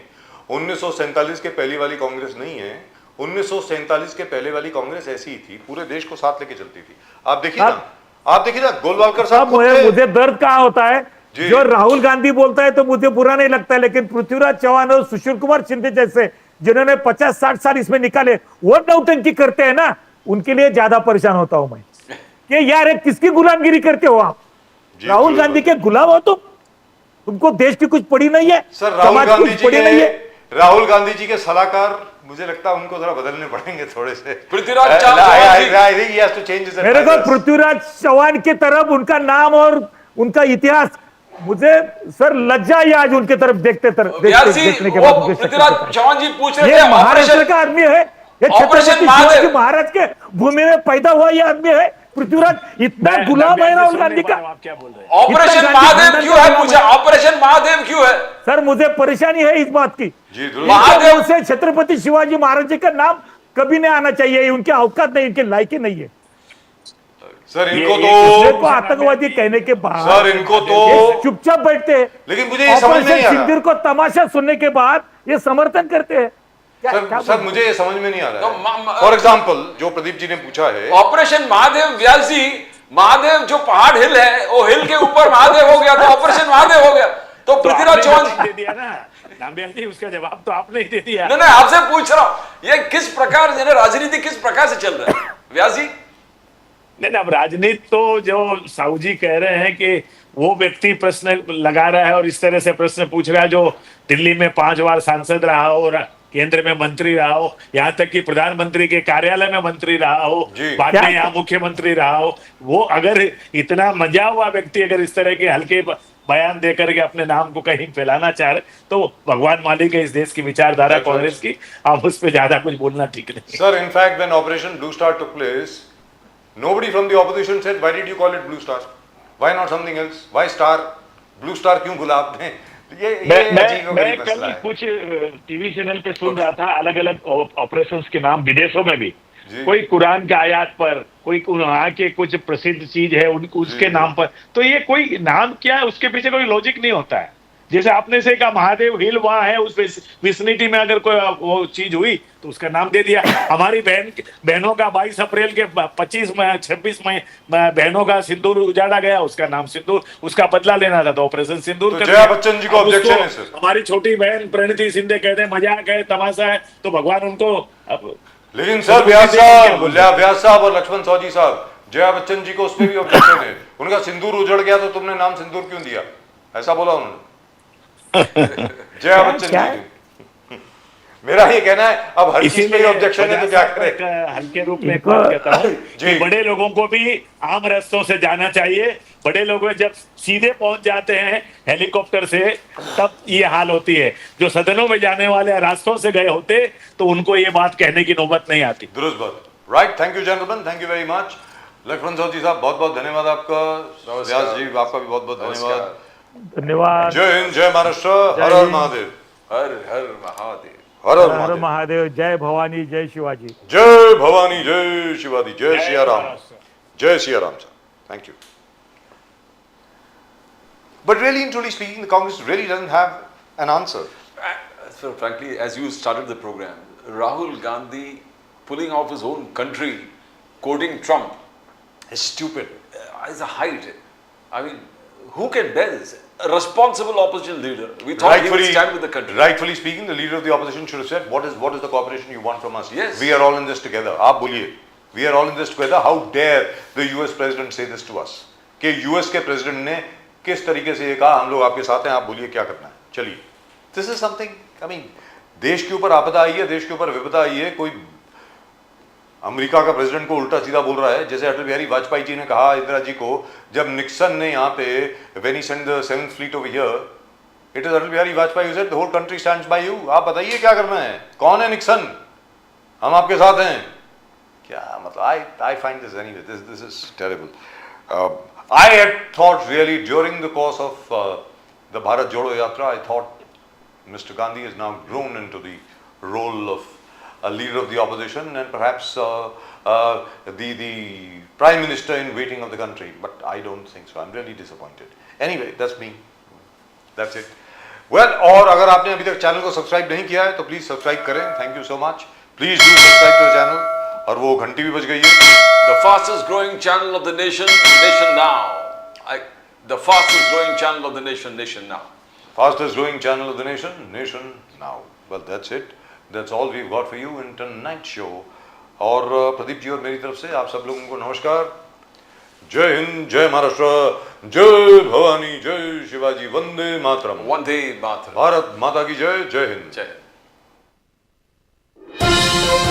1947 के पहली वाली कांग्रेस नहीं है। 1947 के पहले वाली कांग्रेस ऐसी ही थी, पूरे देश को साथ लेके चलती थी। आप देखिए ना, गोलवालकर साहब खुद थे। मुझे दर्द कहाँ होता है, जो राहुल गांधी बोलता है तो मुझे बुरा नहीं लगता है, लेकिन पृथ्वीराज चौहान और सुशील कुमार शिंदे जैसे जिन्होंने 50-60 साल इसमें निकाले, वो नौटंकी करते हैं ना, उनके लिए ज्यादा परेशान होता हूं मैं कि यार एक किसकी गुलामगिरी करते हो आप? राहुल गांधी के गुलाम हो तुमको देश की कुछ पड़ी नहीं है, सर समाज की कुछ पड़ी नहीं है। राहुल गांधी जी के सलाहकार, मुझे लगता है उनको जरा बदलने पड़ेंगे थोड़े से। पृथ्वीराज चौहान मेरे को पृथ्वीराज चौहान की तरफ उनका नाम और उनका इतिहास, मुझे सर लज्जा ही आज उनके तरफ देखने के बाद। पृथ्वीराज चौहान जी पूछ रहे ये थे, महाराष्ट्र का आदमी है, ये छत्रपति शिवाजी महाराज के भूमि में पैदा हुआ ये आदमी है। पृथ्वीराज इतना गुलाम है राहुल गांधी का। आप क्या बोल रहे हैं? ऑपरेशन महादेव क्यों है? पूछा ऑपरेशन महादेव क्यों है? सर मुझे परेशानी है इस बात की, महादेव से छत्रपति शिवाजी महाराज जी का नाम कभी नहीं आना चाहिए, उनके औकात नहीं, इनके लायक नहीं है। सर इनको तो आतंकवादी कहने के बाद सर इनको तो चुपचाप बैठते हैं, लेकिन मुझे ये समझ में नहीं आ रहा। सिंदूर को तमाशा सुनने के बाद ये समर्थन करते हैं। सर मुझे ये समझ में नहीं आ रहा है। फॉर एग्जाम्पल जो प्रदीप जी ने पूछा है, ऑपरेशन महादेव, व्यास जी, महादेव जो पहाड़ हिल है, वो हिल के ऊपर महादेव हो गया तो ऑपरेशन महादेव हो गया। तो पृथ्वीराज चौहान दे दिया ना नामबियाल जी, उसका जवाब तो आपने ही दे दिया। नहीं, आपसे पूछ रहा हूं, ये किस प्रकार राजनीति किस प्रकार से चल रहा है व्यास जी? नहीं, अब राजनीति तो जो साहू जी कह रहे हैं कि वो व्यक्ति प्रश्न लगा रहा है और इस तरह से प्रश्न पूछ रहा है जो दिल्ली में 5 बार सांसद रहा और केंद्र में मंत्री रहा हो, यहाँ तक कि प्रधानमंत्री के कार्यालय में मंत्री रहा हो, जी। बाद में क्या- यहाँ मुख्यमंत्री रहा हो, वो अगर इतना मजा हुआ व्यक्ति अगर इस तरह के हल्के बयान देकर के अपने नाम को कहीं फैलाना चाह रहे, तो भगवान मालिक है इस देश की विचारधारा That's right. कांग्रेस की, आप उस पर ज्यादा कुछ बोलना ठीक नहीं। Sir, in fact, when Operation Blue Star took place, nobody from the opposition said, why did you call it Blue Star? Why not something else? Why star? Blue Star क्यों गुलाब में? ये अजीब मैं गरीब कल मसला है। कुछ टीवी चैनल पे सुन रहा था, अलग अलग ऑपरेशंस के नाम विदेशों में भी, जी। कोई कुरान के आयत पर, कोई वहाँ के कुछ प्रसिद्ध चीज है उसके जी। नाम पर, तो ये कोई नाम क्या है उसके पीछे कोई लॉजिक नहीं होता है। जैसे आपने से कहा महादेव हिल वहाँ है, उस विसिनिटी में अगर कोई वो चीज हुई तो उसका नाम दे दिया। हमारी बहनों का 22 अप्रैल के 26 मई बहनों का सिंदूर उजाड़ा गया, उसका नाम सिंदूर, उसका बदला लेना था तो ऑपरेशन सिंदूर तो कर जया दिया। बच्चन जी को अब उसको objection है, सर। हमारी छोटी बहन प्रणीति शिंदे कहते हैं मजाक है, तमाशा है, तो भगवान उनको अब लेकिन सर व्यास साहब और लक्ष्मण सौजी साहब, जया बच्चन जी को उस पर भी ऑब्जेक्शन है। उनका सिंदूर उजड़ गया तो तुमने नाम सिंदूर क्यों दिया? ऐसा बोला उन्होंने जया बच्चन क्या? जी ने। मेरा ये कहना है, अब हर चीज पे ऑब्जेक्शन है तो क्या एक करें? हल्के रूप में एक इनको- बात कहता हूँ जी। कि बड़े लोगों को भी आम रास्तों से जाना चाहिए। बड़े लोग जब सीधे पहुंच जाते हैं हेलीकॉप्टर से तब ये हाल होती है, जो सदनों में जाने वाले रास्तों से गए होते तो उनको ये बात कहने की नौबत नहीं आती। दुरुस्त बात। Right, thank you gentleman, thank you very much. Laxman Sauji Sahab बहुत बहुत धन्यवाद आपका। व्यास जी आपका भी बहुत बहुत धन्यवाद। धन्यवाद। जय हिंद, जय महाराष्ट्र, हर हर महादेव, हर हर महादेव। हर हर हर महादेव, महादेव। जय भवानी, जय शिवाजी। जय भवानी, जय शिवाजी, जय सिया राम, जय Siya Ram sir. Thank you. But really and truly speaking, the Congress really doesn't have an answer. So frankly, as you started the program, Rahul Gandhi pulling off his own country, quoting Trump, It's stupid. is a height. I mean, who can bear this? A responsible opposition leader. We thought he would stand with the country. rightfully speaking, the leader of the opposition should have said, what is the cooperation you want from us? Yes. We are all in this together. आप बोलिए, we are all in this together. How dare the US president say this to us? कि US के president ने किस तरीके से ये कहा, हम लोग आपके साथ हैं, आप बोलिए क्या करना है, चलिए। This is something, I mean, देश के ऊपर आपदा आई है, देश के ऊपर विपदा आई है, कोई अमेरिका का प्रेसिडेंट को उल्टा सीधा बोल रहा है। जैसे अटल बिहारी वाजपेयी जी ने कहा इंदिरा जी को, जब निक्सन ने यहाँ पे when he sent the 7th fleet over here, it is Atal Bihari Vajpayee who said the whole country stands by you. आप बताइए क्या करना है, कौन है निक्सन, हम आपके साथ हैं। क्या मतलब, I find this anyway, this is terrible. I had thought really during the course of the Bharat जोड़ो यात्रा, I thought Mr. Gandhi has now grown into the role of a leader of the opposition and perhaps the prime minister in waiting of the country. But I don't think so. I'm really disappointed. Anyway, that's me. That's it. Well, और अगर आपने अभी तक channel को subscribe नहीं किया है तो प्लीज सब्सक्राइब करें। Thank you so much. Please do subscribe to the channel, और वो घंटी भी बज गई है। The fastest growing channel of the nation, Nation Now. The fastest growing channel of the nation, Nation Now. Fastest growing channel of the nation, Nation Now. Well, that's it. That's all we've got for you in tonight's show. और प्रदीप जी और मेरी तरफ से आप सब लोगों को नमस्कार। जय हिंद, जय महाराष्ट्र, जय भवानी, जय शिवाजी, वंदे मातरम। Vande Mataram. भारत माता की जय, जय हिंद। Jai Hind.